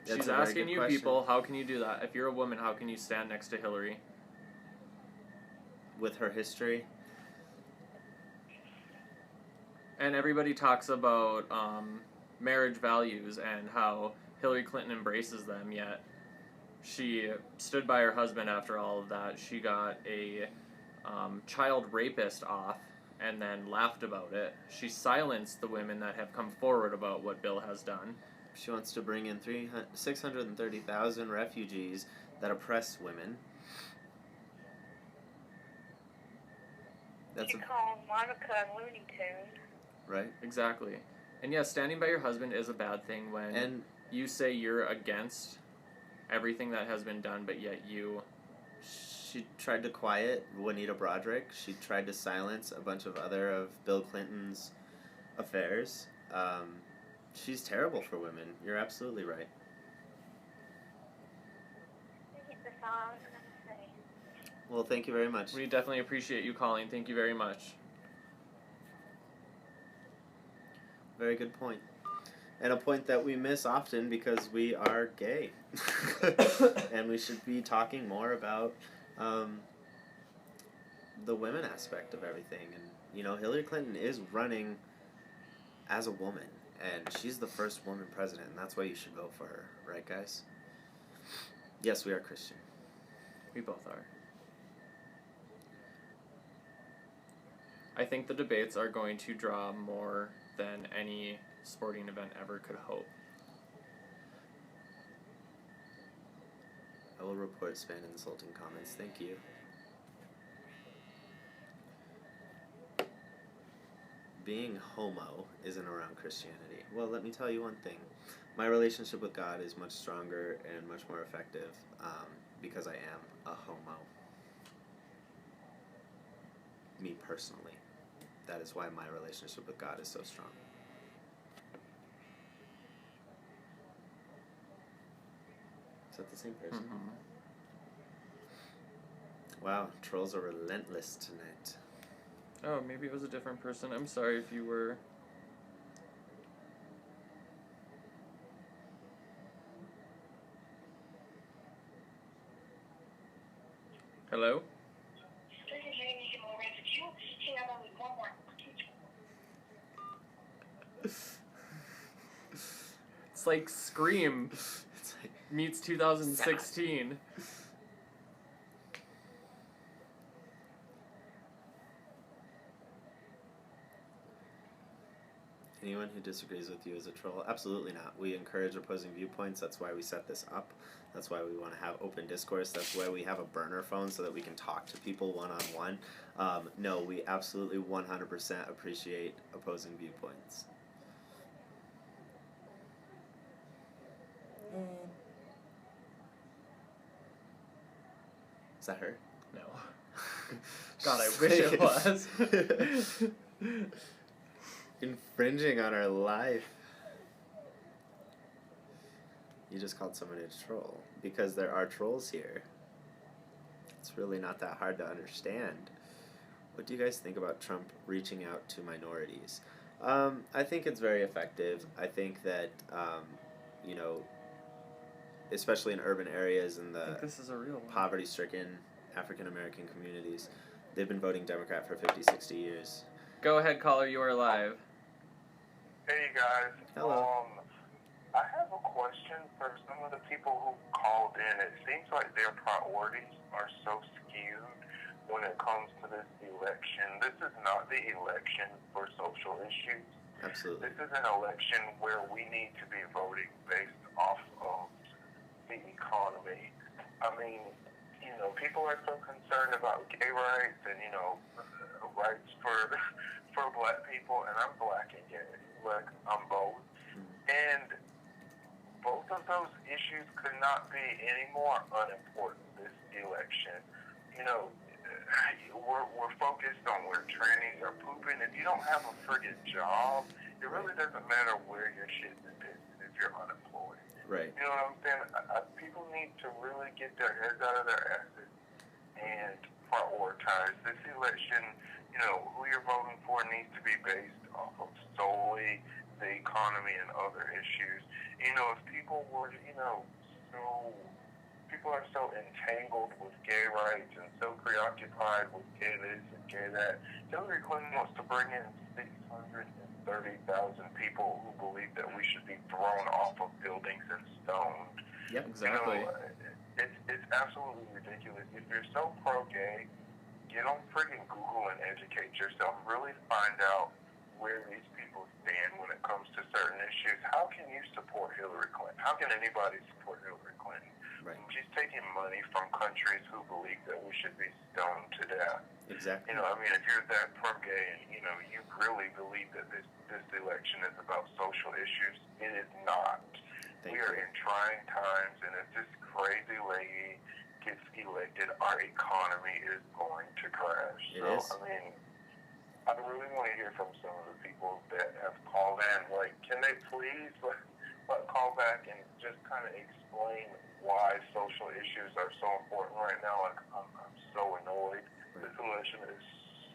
That's She's a very asking good you question. people, how can you do that? If you're a woman, how can you stand next to Hillary? With her history. And everybody talks about marriage values and how Hillary Clinton embraces them, yet she stood by her husband after all of that. She got a child rapist off and then laughed about it. She silenced the women that have come forward about what Bill has done. She wants to bring in 630,000 refugees that oppress women. That's She called Monica a Looney Tune. right. Exactly. And yes, standing by your husband is a bad thing when And you say you're against everything that has been done, but yet you... she tried to quiet Juanita Broderick. She tried to silence a bunch of other of Bill Clinton's affairs. She's terrible for women. You're absolutely right. That's all I was going to say. Well, thank you very much. We definitely appreciate you calling. Thank you very much. Very good point. And a point that we miss often because we are gay. And we should be talking more about the women aspect of everything. And, you know, Hillary Clinton is running as a woman. And she's the first woman president. And that's why you should vote for her. Right, guys? Yes, we are Christian. We both are. I think the debates are going to draw more than any sporting event ever could hope. I will report spam and insulting comments. Thank you. Being homo isn't around Christianity. Well, let me tell you one thing. My relationship with God is much stronger and much more effective because I am a homo. Me personally. That is why my relationship with God is so strong. Is that the same person? Mm-hmm. Wow, trolls are relentless tonight. Oh, maybe it was a different person. I'm sorry if you were... Hello? It's like Scream It's like, meets 2016. anyone who disagrees with you is a troll? Absolutely not. We encourage opposing viewpoints. That's why we set this up. That's why we want to have open discourse. That's why we have a burner phone so that we can talk to people one-on-one. No, we absolutely 100% appreciate opposing viewpoints. Is that her? No. God, I wish it was. Infringing on our life. You just called somebody a troll. Because there are trolls here. It's really not that hard to understand. What do you guys think about Trump reaching out to minorities? I think it's very effective. I think that, you know, especially in urban areas and I the think this is a real one. poverty-stricken African-American communities, they've been voting Democrat for 50, 60 years. Go ahead, caller. You are live. Hey guys. Hello. I have a question for some of the people who called in. It seems like their priorities are so skewed when it comes to this election. This is not the election for social issues. Absolutely. This is an election where we need to be voting based off of the economy. I mean, you know, people are so concerned about gay rights and, you know, rights for black people, and I'm black and gay. Like, I'm both. And both of those issues could not be any more unimportant this election. You know, we're focused on where trannies are pooping. If you don't have a friggin' job, it really doesn't matter where your shit is pissing if you're unemployed. Right. You know what I'm saying? People need to really get their heads out of their asses and prioritize. This election, you know, who you're voting for needs to be based off of solely the economy and other issues. You know, if people were, you know, people are so entangled with gay rights and so preoccupied with gay this and gay that. Hillary Clinton wants to bring in 630,000 people who believe that we should be thrown off of buildings and stoned. Yep, exactly. You know, it's absolutely ridiculous. If you're so pro-gay, get on friggin' Google and educate yourself. Really find out where these people stand when it comes to certain issues. How can you support Hillary Clinton? How can anybody support Hillary Clinton? Right. She's taking money from countries who believe that we should be stoned to death. Exactly. You know, I mean, if you're that pro-gay and, you know, you really believe that this election is about social issues, it is not. We are in trying times, and if this crazy lady gets elected, our economy is going to crash. It is. I mean, I really want to hear from some of the people that have called in. Like, can they please call back and just kind of explain why social issues are so important right now? Like, I'm so annoyed. Right. This election is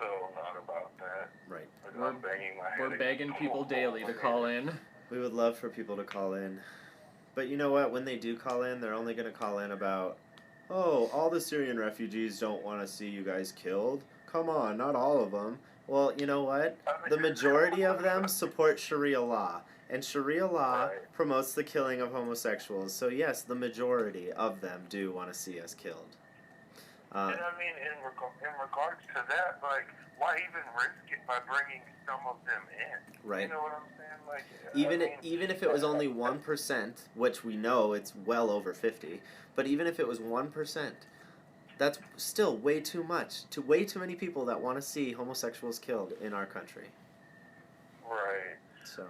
so not about that. Right. Like, I'm banging my head We're begging against people the daily to wall. call in. We would love for people to call in. But you know what? When they do call in, they're only going to call in about, oh, all the Syrian refugees don't want to see you guys killed. Come on, not all of them. Well, you know what? The majority of them support Sharia law. And Sharia law promotes the killing of homosexuals. So yes, the majority of them do want to see us killed. And I mean, in regards to that, like, why even risk it by bringing some of them in? Right. You know what I'm saying? Like, Even if it was only 1%, which we know it's well over 50, but even if it was 1%, that's still way too much. To way too many people that want to see homosexuals killed in our country. Right. So.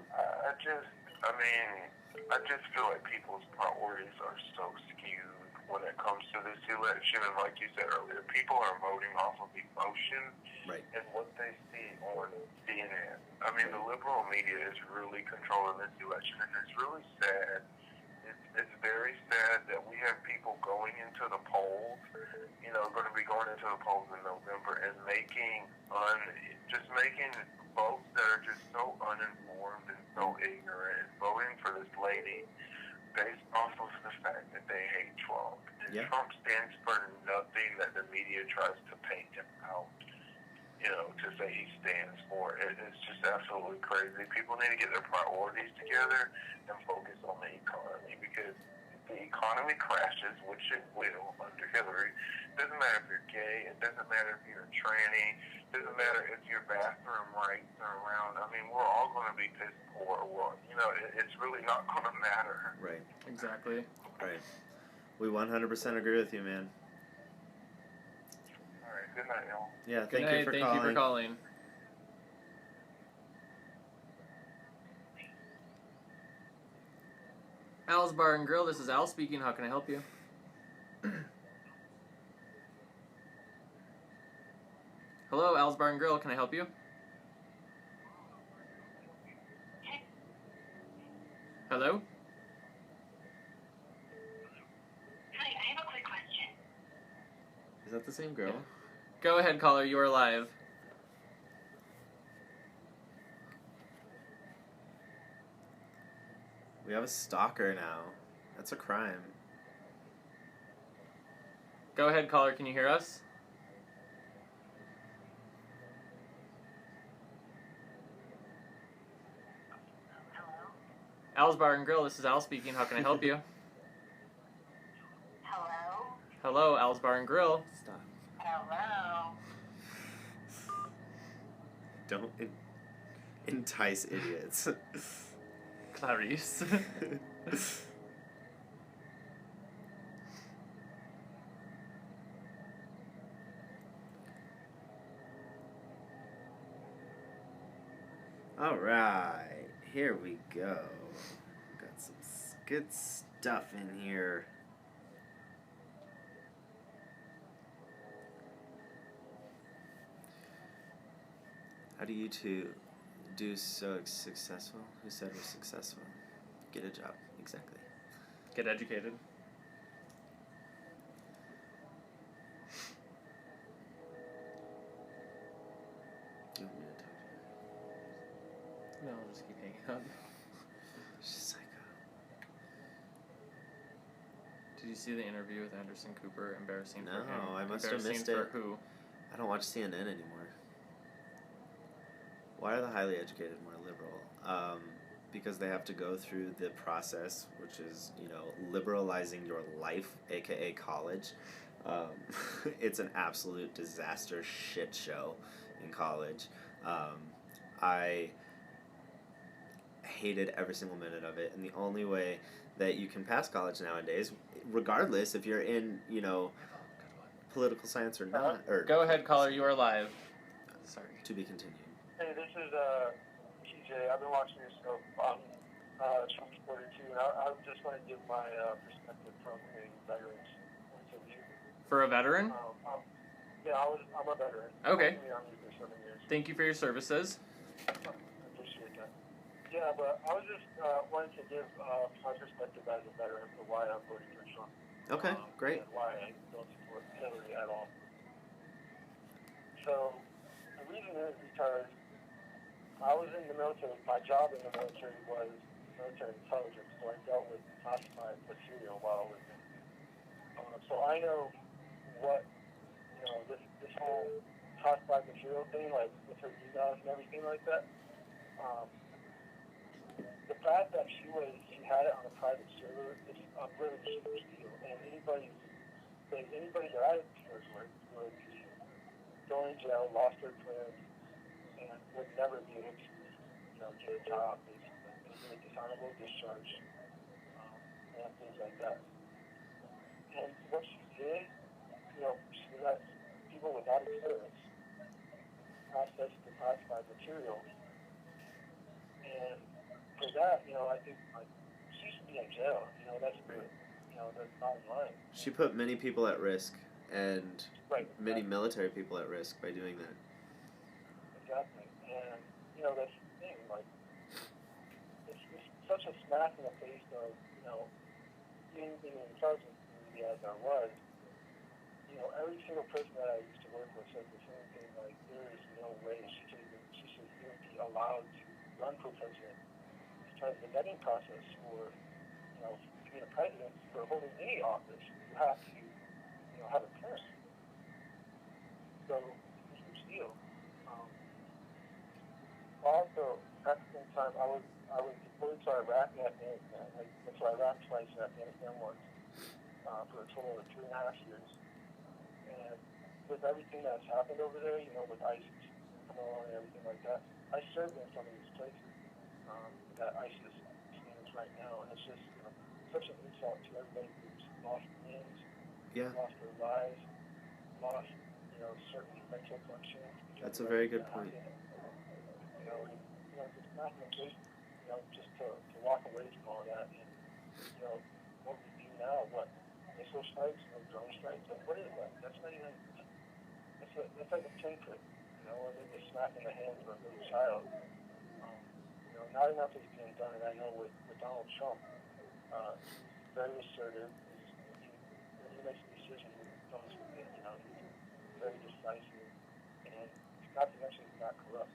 I just feel like people's priorities are so skewed when it comes to this election, and like you said earlier, people are voting off of emotion and what they see on CNN. I mean, the liberal media is really controlling this election, and it's really sad. It's very sad that we have people going into the polls, you know, going to be going into the polls in November and making votes that are just so uninformed and so ignorant, and voting for this lady based off of the fact that they hate Trump. And Trump stands for nothing that the media tries to paint him out, you know, to say he stands for. It's just absolutely crazy. People need to get their priorities together and focus on the economy, because if the economy crashes, which it will under Hillary, it doesn't matter if you're gay, it doesn't matter if you're a tranny, it doesn't matter if your bathroom rights are around. I mean, we're all going to be piss poor. Well, you know, it's really not going to matter. Right. Exactly. Right. We 100% agree with you, man. All right. Good night, y'all. Yeah, Good night. Thank you for calling. Al's Bar and Grill, this is Al speaking. How can I help you? Hello, Al's Bar and Grill. Can I help you? Hello? Hi, I have a quick question. Is that the same girl? Go ahead, caller. You are live. We have a stalker now. That's a crime. Go ahead, caller. Can you hear us? Al's Bar and Grill. This is Al speaking. How can I help you? Hello? Hello, Al's Bar and Grill. Stop. Hello? Don't entice idiots. Clarice. All right, here we go. Got some good stuff in here. How do you two do so successful? Who said we're successful? Get a job, exactly. Get educated. You want me to talk to you? No, I'll just keep hanging up. Psycho. Did you see the interview with Anderson Cooper? Embarrassing for him. No, I must have Embarrassing missed for it. who? I don't watch CNN anymore. Why are the highly educated more liberal? Because they have to go through the process, which is, liberalizing your life, aka college. It's an absolute disaster shit show in college. I hated every single minute of it, and the only way that you can pass college nowadays, regardless if you're in, political science or not, or Go ahead, caller. You are live. Sorry. to be continued. Hey, this is TJ. I've been watching your show on Trump Supporter too, and I just want to give my perspective from a veteran's point of view. For a veteran? Yeah, I'm a veteran. Okay. I was in the Army for 7 years. Thank you for your services. I appreciate that. Yeah, but I was just wanting to give my perspective as a veteran for why I'm voting for Trump. Okay, great. And why I don't support Hillary at all. So, the reason is because I was in the military. My job in the military was military intelligence, so I dealt with classified material while I was in. So I know what, this whole classified material thing, like with her emails and everything like that. The fact that she had it on a private server is a really huge deal, and anybody that I was with would be going to jail, lost their clearance, and would never be able to, get a job, basically. It was a dishonorable discharge, and things like that. And what she did, she let people without experience access to classified material. And for that, I think she should be in jail. That's that's not in line. She put many people at risk, and Right. many military people at risk by doing that. Exactly. And that's the thing. Like, it's such a smack in the face of being in the intelligence community as I was. Every single person that I used to work with said the same thing. Like, there is no way she should even be allowed to run for president, because the vetting process for being a president, for holding any office, you have to have a clearance. So it's a huge deal. Also, at the same time, I was deployed to Iraq and Afghanistan. I went to Iraq twice and Afghanistan once, for a total of 3.5 years. And with everything that's happened over there, with ISIS coming along and everything like that, I served in some of these places that ISIS stands right now, and it's just such an insult to everybody who's lost limbs, lost their lives, lost certain mental functions. That's a very good point. It's not the case, just to walk away from all that, and what we do now, missile strikes, drone strikes, what is that? That's not even. That's like a pinprick, or maybe a smack in the hand of a little child. not enough is being done, and I know with Donald Trump, he's very assertive. When he makes a decision, he goes with it. He's very decisive, and not to mention he's not corrupt.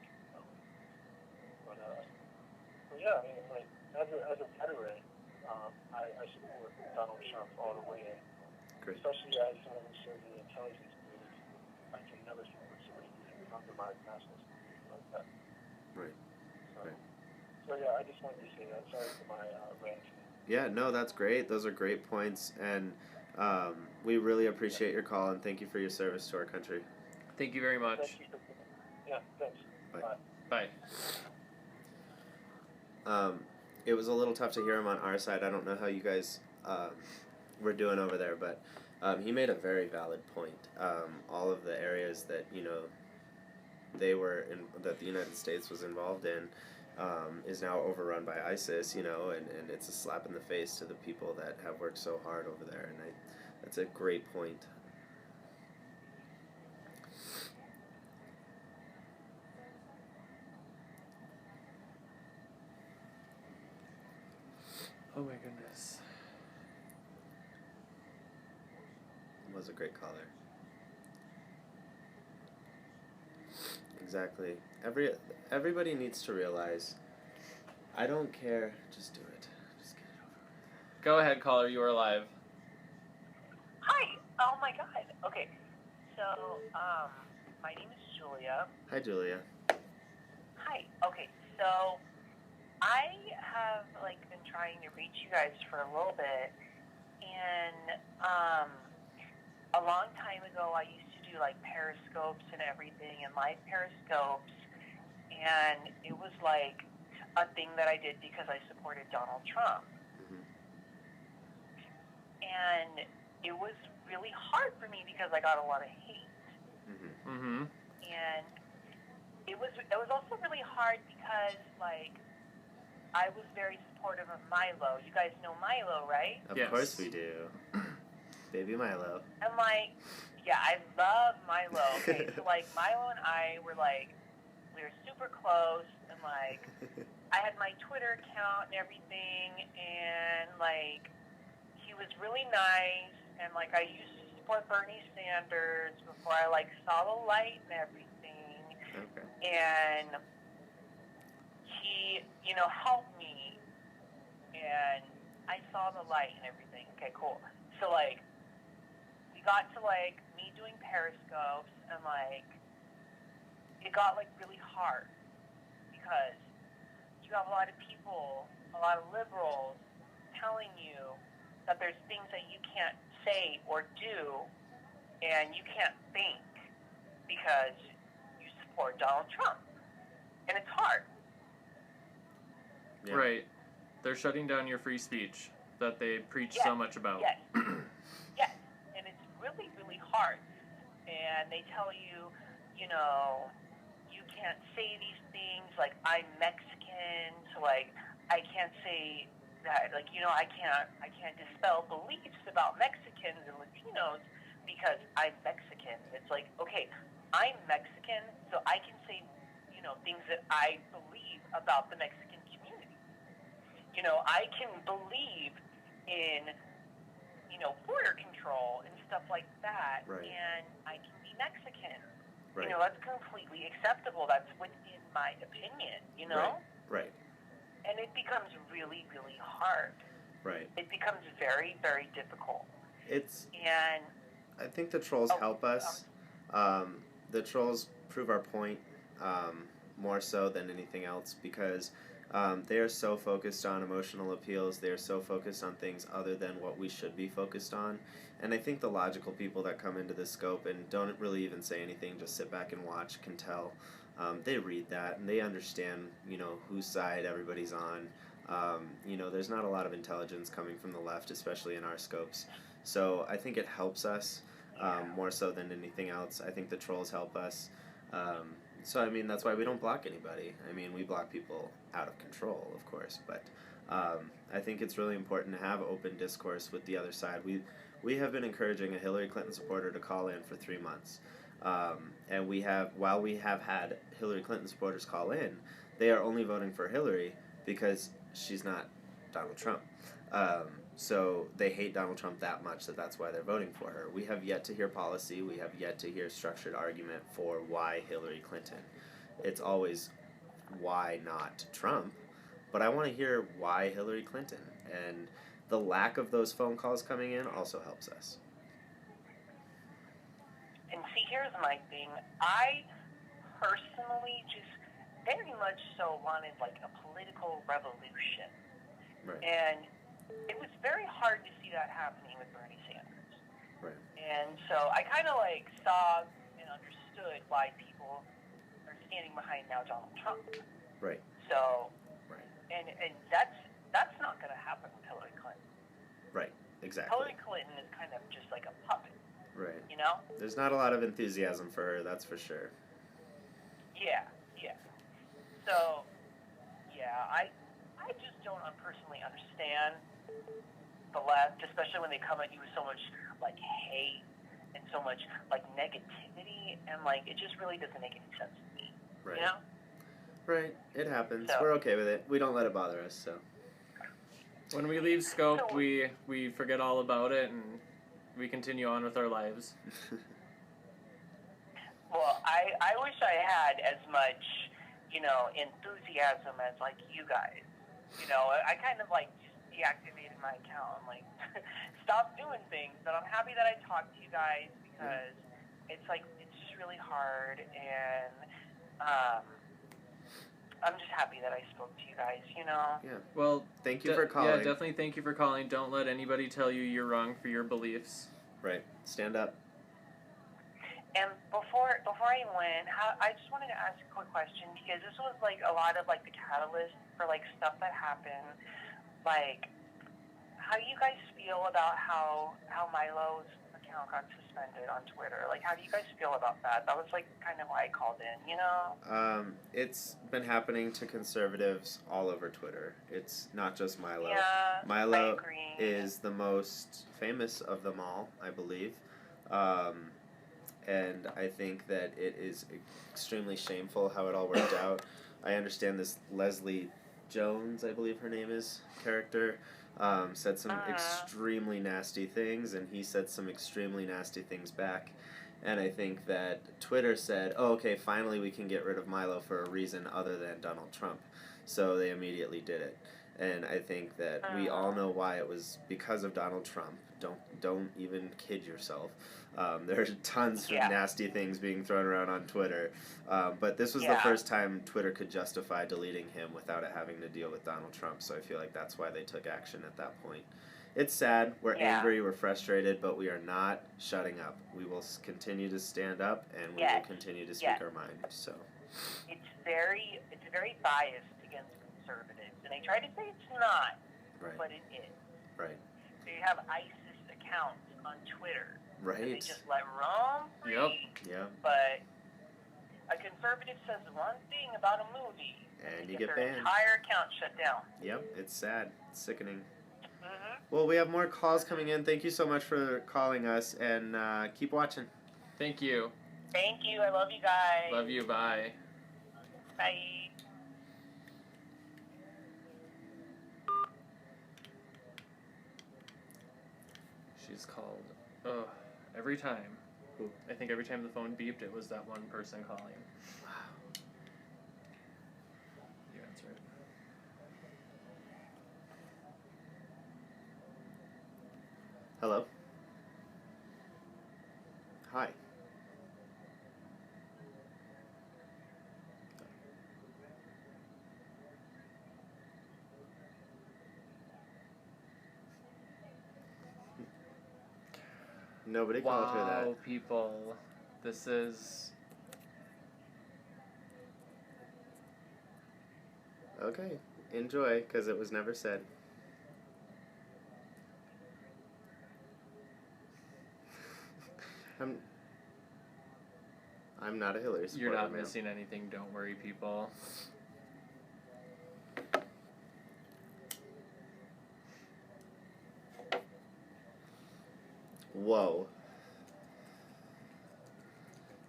But yeah, I mean, like as a veteran, I support Donald Trump all the way in. Great. Especially as someone who served in the intelligence community, I can never support somebody who can compromise national security like that. Right. So yeah, I just wanted to say that. Sorry for my rant. Yeah, no, that's great. Those are great points, and we really appreciate your call, and thank you for your service to our country. Thank you very much. Thank you. Yeah, thanks. Bye. Bye. It was a little tough to hear him on our side. I don't know how you guys were doing over there, but he made a very valid point. All of the areas that that the United States was involved in is now overrun by ISIS. And it's a slap in the face to the people that have worked so hard over there. And that's a great point. Oh my goodness. Was a great caller. Exactly. Everybody needs to realize, I don't care, just do it. Just get it over with. Go ahead, caller, you are live. Hi. Oh my God. Okay. So, my name is Julia. Hi, Julia. Hi. Okay. So, I have been trying to reach you guys for a little bit, and a long time ago I used to do Periscopes and everything, and live Periscopes, and it was a thing that I did because I supported Donald Trump. Mm-hmm. And it was really hard for me because I got a lot of hate. Mm-hmm. Mm-hmm. And it was also really hard because I was very supportive of Milo. You guys know Milo, right? Of Yes. course we do. Baby Milo. And yeah, I love Milo. Okay, so Milo and I were we were super close, and I had my Twitter account and everything, and he was really nice, and I used to support Bernie Sanders before I saw the light and everything. Okay. And he, helped me, and I saw the light and everything. Okay, cool. So we got to me doing Periscopes, and it got really hard because you have a lot of people, a lot of liberals telling you that there's things that you can't say or do, and you can't think because you support Donald Trump. And it's hard. Yeah. Right. They're shutting down your free speech that they preach so much about. Yes. Yes. And it's really, really hard. And they tell you, you can't say these things, I'm Mexican, so I can't say that, I can't dispel beliefs about Mexicans and Latinos because I'm Mexican. It's okay, I'm Mexican, so I can say, things that I believe about the Mexican community. I can believe in, border control and stuff like that, Right. and I can be Mexican. Right. That's completely acceptable. That's within my opinion, Right. And it becomes really, really hard. Right. It becomes very, very difficult. And I think the trolls help us. The trolls prove our point more so than anything else because they are so focused on emotional appeals. They are so focused on things other than what we should be focused on. And I think the logical people that come into this scope and don't really even say anything, just sit back and watch, can tell. They read that and they understand, whose side everybody's on. There's not a lot of intelligence coming from the left, especially in our scopes. So I think it helps us more so than anything else. I think the trolls help us. So, that's why we don't block anybody. We block people out of control, of course, but I think it's really important to have open discourse with the other side. We have been encouraging a Hillary Clinton supporter to call in for 3 months. And while we have had Hillary Clinton supporters call in, they are only voting for Hillary because she's not Donald Trump. So they hate Donald Trump that much that's why they're voting for her. We have yet to hear policy. We have yet to hear structured argument for why Hillary Clinton. It's always why not Trump, but I want to hear why Hillary Clinton. And the lack of those phone calls coming in also helps us. And see, here's my thing. I personally just very much so wanted like a political revolution. Right. And it was very hard to see that happening with Bernie Sanders. Right. And so I kind of like saw and understood why people are standing behind now Donald Trump. Right. So, right. And that's not going to happen with Hillary Clinton. Right. Exactly. Hillary Clinton is kind of just like a puppet. Right. You know? There's not a lot of enthusiasm for her, that's for sure. Yeah. So, yeah, I just don't personally understand the left, especially when they come at you with so much like hate and so much like negativity, and like it just really doesn't make any sense to me. Right. You know? Right. It happens. So, we're okay with it. We don't let it bother us. So. When we leave Scope, we forget all about it and we continue on with our lives. Well, I wish I had as much, enthusiasm as like you guys. I kind of like just deactivated my account. I'm like, stop doing things. But I'm happy that I talked to you guys because it's just really hard, and I'm just happy that I spoke to you guys. Yeah. Well, thank you for calling. Yeah, definitely thank you for calling. Don't let anybody tell you you're wrong for your beliefs. Right. Stand up. And before I went, I just wanted to ask a quick question, because this was like a lot of like the catalyst for like stuff that happened. Like, how do you guys feel about how Milo's account got suspended on Twitter? Like, how do you guys feel about that? That was like kind of why I called in. It's been happening to conservatives all over Twitter. It's not just Milo. Yeah, Milo I agree. is the most famous of them all, I believe. And I think that it is extremely shameful how it all worked out. I understand this Leslie Jones, I believe her name is, character, said some extremely nasty things, and he said some extremely nasty things back. And I think that Twitter said, oh, okay, finally we can get rid of Milo for a reason other than Donald Trump. So they immediately did it. And I think that we all know why. It was because of Donald Trump. Don't even kid yourself. There's tons of nasty things being thrown around on Twitter. But this was the first time Twitter could justify deleting him without it having to deal with Donald Trump. So I feel like that's why they took action at that point. It's sad. We're angry. We're frustrated. But we are not shutting up. We will continue to stand up, and we will continue to speak our mind. So it's very biased against conservatives, and they try to say it's not, but it is. Right. They have ISIS accounts on Twitter. Right. And they just let roam free. Yep. But a conservative says one thing about a movie, and you get their banned. Entire account shut down. Yep. It's sad. It's sickening. Mm-hmm. Well, we have more calls coming in. Thank you so much for calling us, and keep watching. Thank you. Thank you. I love you guys. Love you. Bye. Bye. She's called. Every time. I think every time the phone beeped, it was that one person calling. Wow. You answer it. Hello. Hi. Nobody called her that. Wow, people. This is... Okay. Enjoy, because it was never said. I'm not a Hillary supporter. You're not missing anything, don't worry, people. Whoa.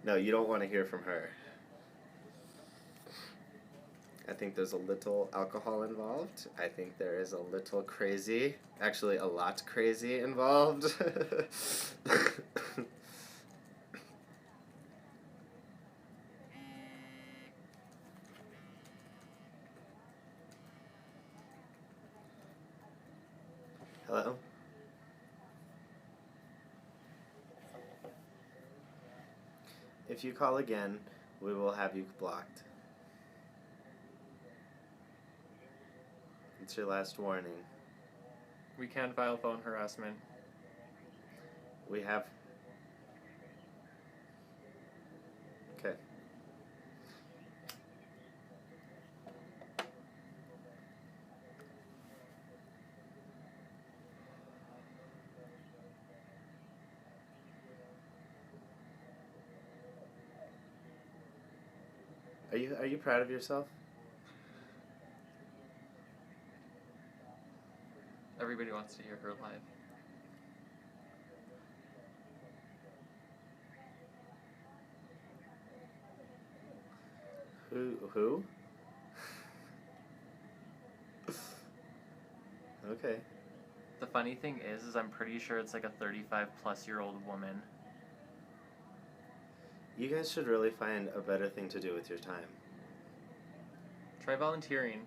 No, you don't want to hear from her. think there's a little alcohol involved. I think there is a little crazy, actually a lot crazy involved. Hello? If you call again, we will have you blocked. It's your last warning. We can file phone harassment. We have... Okay. Are you proud of yourself? Everybody wants to hear her live. Who? Okay. The funny thing is I'm pretty sure it's like a 35-plus-year-old woman. You guys should really find a better thing to do with your time. Try volunteering.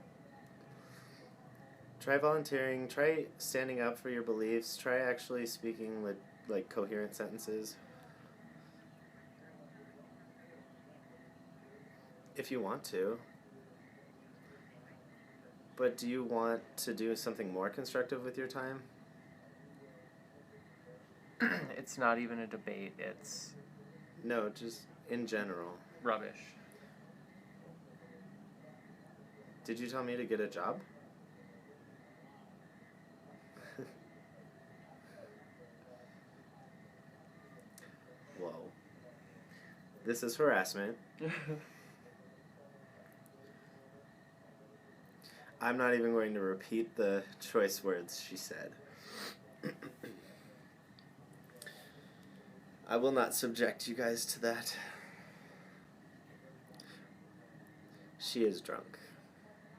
Try volunteering, try standing up for your beliefs, try actually speaking with, like, coherent sentences. If you want to. But do you want to do something more constructive with your time? It's not even a debate, it's... No, just in general. rubbish. Did you tell me to get a job? Whoa. This is harassment. I'm not even going to repeat the choice words she said. I will not subject you guys to that. She is drunk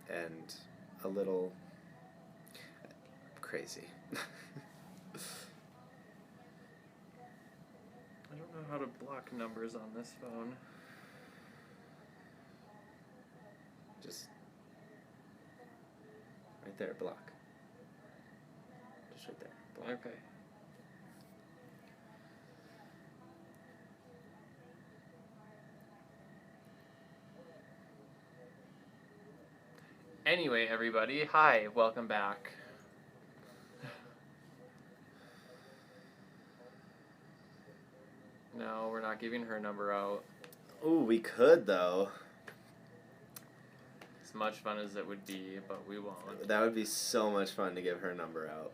and a little crazy. I don't know how to block numbers on this phone. Just right there, block. Just right there, block. Okay. Anyway, everybody, hi, welcome back. No, we're not giving her number out. Ooh, we could though. As much fun as it would be, but we won't. That would be so much fun to give her number out.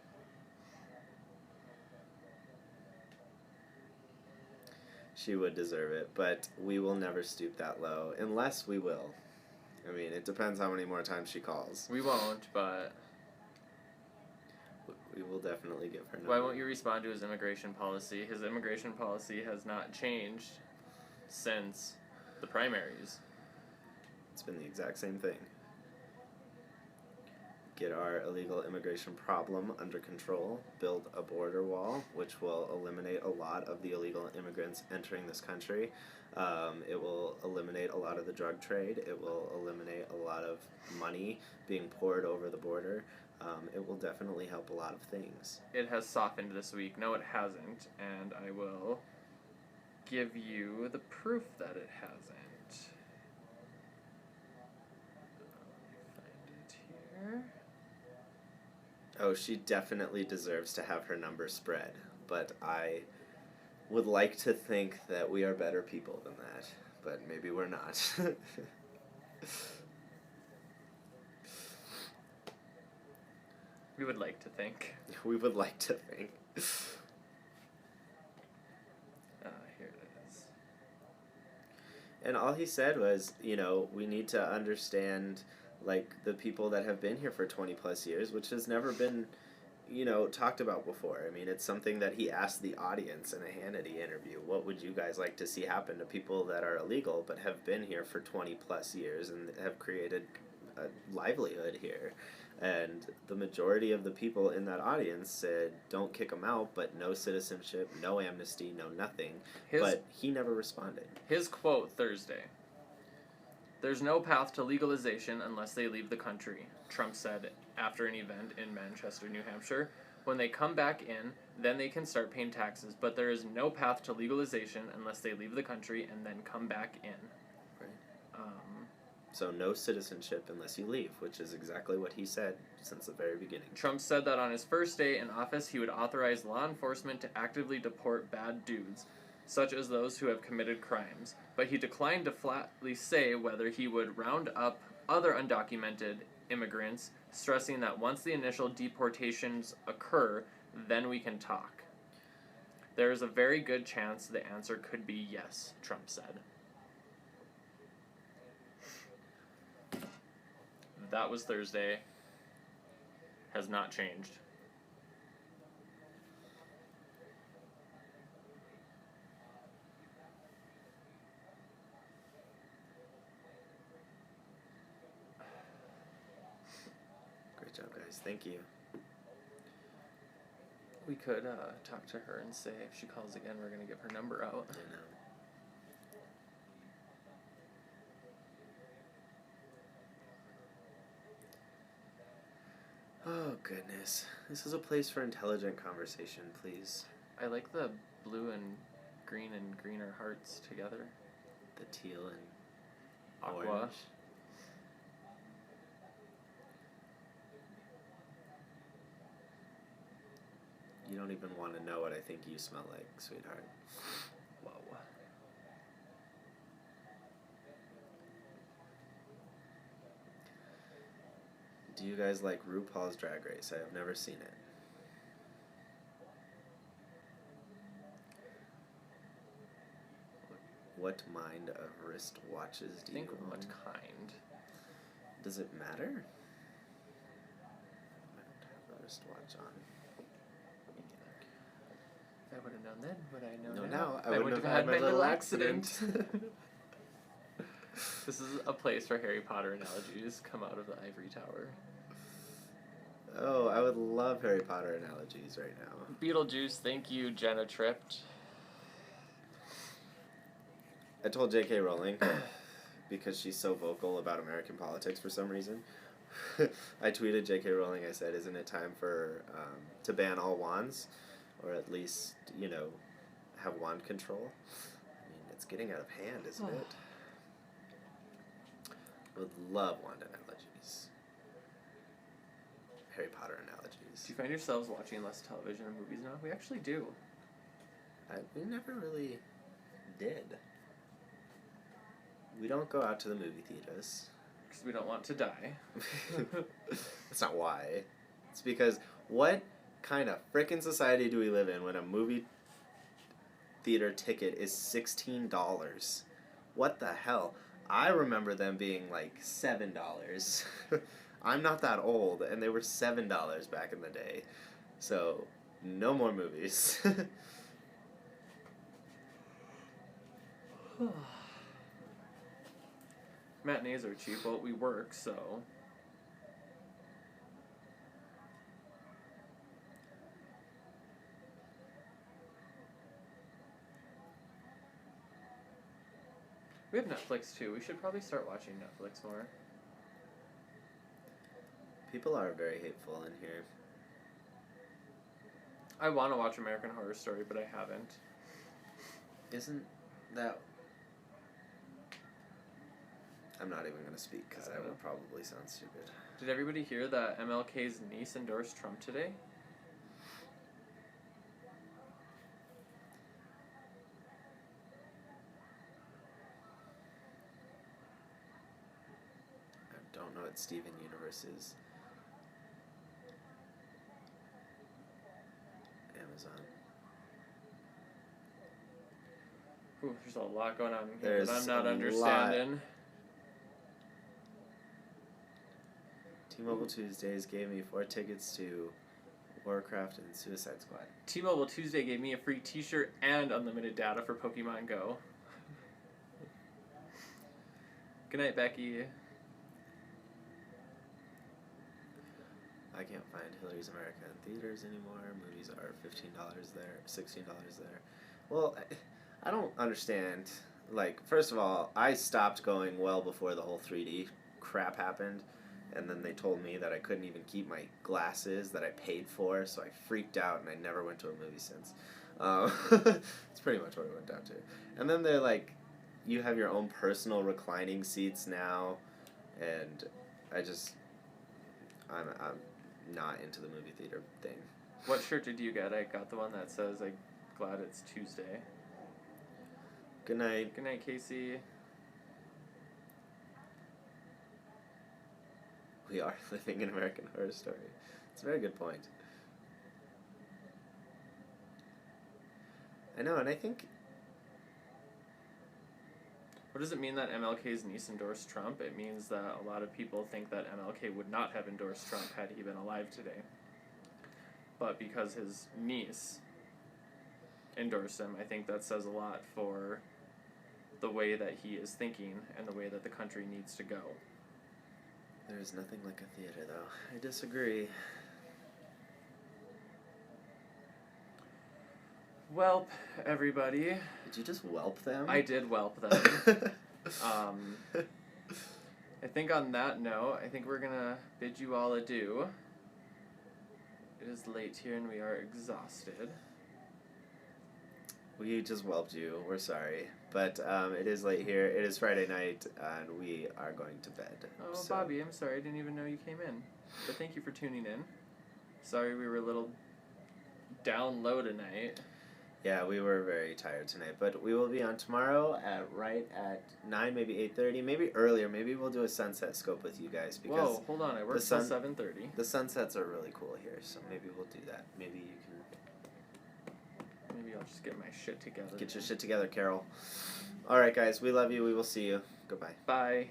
She would deserve it, but we will never stoop that low, unless we will. I mean, it depends how many more times she calls. We won't, but... We will definitely give her number. Why won't you respond to his immigration policy? His immigration policy has not changed since the primaries. It's been the exact same thing. Get our illegal immigration problem under control, build a border wall, which will eliminate a lot of the illegal immigrants entering this country. It will eliminate a lot of the drug trade. It will eliminate a lot of money being poured over the border. It will definitely help a lot of things. It has softened this week. No, it hasn't, and I will give you the proof that it hasn't. Find it here. Oh, she definitely deserves to have her number spread, but I would like to think that we are better people than that, but maybe we're not. We would like to think. We would like to think. Here it is. And all he said was, you know, we need to understand, like, the people that have been here for 20 plus years, which has never been, you know, talked about before. I mean, it's something that he asked the audience in a Hannity interview. What would you guys like to see happen to people that are illegal but have been here for 20 plus years and have created a livelihood here. And the majority of the people in that audience said, don't kick him out, but no citizenship, no amnesty, no nothing. But he never responded. His quote Thursday: "There's no path to legalization unless they leave the country," Trump said after an event in Manchester, New Hampshire. "When they come back in, then they can start paying taxes, but there is no path to legalization unless they leave the country and then come back in." Right. So no citizenship unless you leave, which is exactly what he said since the very beginning. Trump said that on his first day in office, he would authorize law enforcement to actively deport bad dudes, such as those who have committed crimes, but he declined to flatly say whether he would round up other undocumented immigrants, stressing that once the initial deportations occur, then we can talk. "There is a very good chance the answer could be yes," Trump said. That was Thursday. Has not changed. Great job, guys. Thank you. We could talk to her and say if she calls again, we're going to give her number out. I know. Oh, goodness. This is a place for intelligent conversation, please. I like the blue and greener hearts together. The teal and Aqua. orange. You don't even want to know what I think you smell like, sweetheart. Whoa. Do you guys like RuPaul's Drag Race? I have never seen it. What mind of wristwatches do you Think own? what kind? Does it matter? I don't have a wristwatch on. If I would have known then, would I know No, now? now I wouldn't have had my little accident. This is a place where Harry Potter analogies come out of the ivory tower. Oh, I would love Harry Potter analogies right now. Beetlejuice, thank you, Jenna Tripped. I told J.K. Rowling, because she's so vocal about American politics for some reason, I tweeted J.K. Rowling, I said, isn't it time for, to ban all wands? Or at least, have wand control? I mean, it's getting out of hand, isn't it? Would love wand analogies. Harry Potter analogies. Do you find yourselves watching less television and movies now? We actually do. We never really did. We don't go out to the movie theaters. Because we don't want to die. That's not why. It's because what kind of frickin' society do we live in when a movie theater ticket is $16? What the hell? I remember them being like $7. I'm not that old, and they were $7 back in the day. So, no more movies. Matinees are cheap. Well, we work, so... We have Netflix, too. We should probably start watching Netflix more. People are very hateful in here. I want to watch American Horror Story, but I haven't. Isn't that... I'm not even going to speak because I will probably sound stupid. Did everybody hear that MLK's niece endorsed Trump today? I don't know what Steven Universe is. Amazon. Ooh, there's a lot going on here There's that I'm not a understanding. T-Mobile Tuesdays gave me 4 tickets to Warcraft and Suicide Squad. T-Mobile Tuesday gave me a free t-shirt and unlimited data for Pokemon Go. Good night, Becky. I can't find Hillary's America in theaters anymore. Movies are $15 there, $16 there. Well, I don't understand. Like, first of all, I stopped going well before the whole 3D crap happened, and then they told me that I couldn't even keep my glasses that I paid for, so I freaked out and I never went to a movie since. It's pretty much what it went down to. And then they're like, you have your own personal reclining seats now, and I'm not into the movie theater thing. What shirt did you get? I got the one that says, I'm glad it's Tuesday. Good night. Good night, Casey. We are living in American Horror Story. It's a very good point. I know, and I think... What does it mean that MLK's niece endorsed Trump? It means that a lot of people think that MLK would not have endorsed Trump had he been alive today. But because his niece endorsed him, I think that says a lot for the way that he is thinking and the way that the country needs to go. There is nothing like a theater, though. I disagree. Welp, everybody. Did you just whelp them? I did whelp them. I think on that note, I think we're gonna bid you all adieu. It is late here and we are exhausted. We just whelped you. We're sorry. But it is late here. It is Friday night, and we are going to bed. Oh, so. Bobby, I'm sorry. I didn't even know you came in. But thank you for tuning in. Sorry we were a little down low tonight. Yeah, we were very tired tonight. But we will be on tomorrow right at 9, maybe 8:30, maybe earlier. Maybe we'll do a sunset scope with you guys. Because whoa, hold on. I work till 7:30. The sunsets are really cool here, so maybe we'll do that. Maybe you can... Maybe I'll just get my shit together. Get your shit together, Carol. All right, guys. We love you. We will see you. Goodbye. Bye.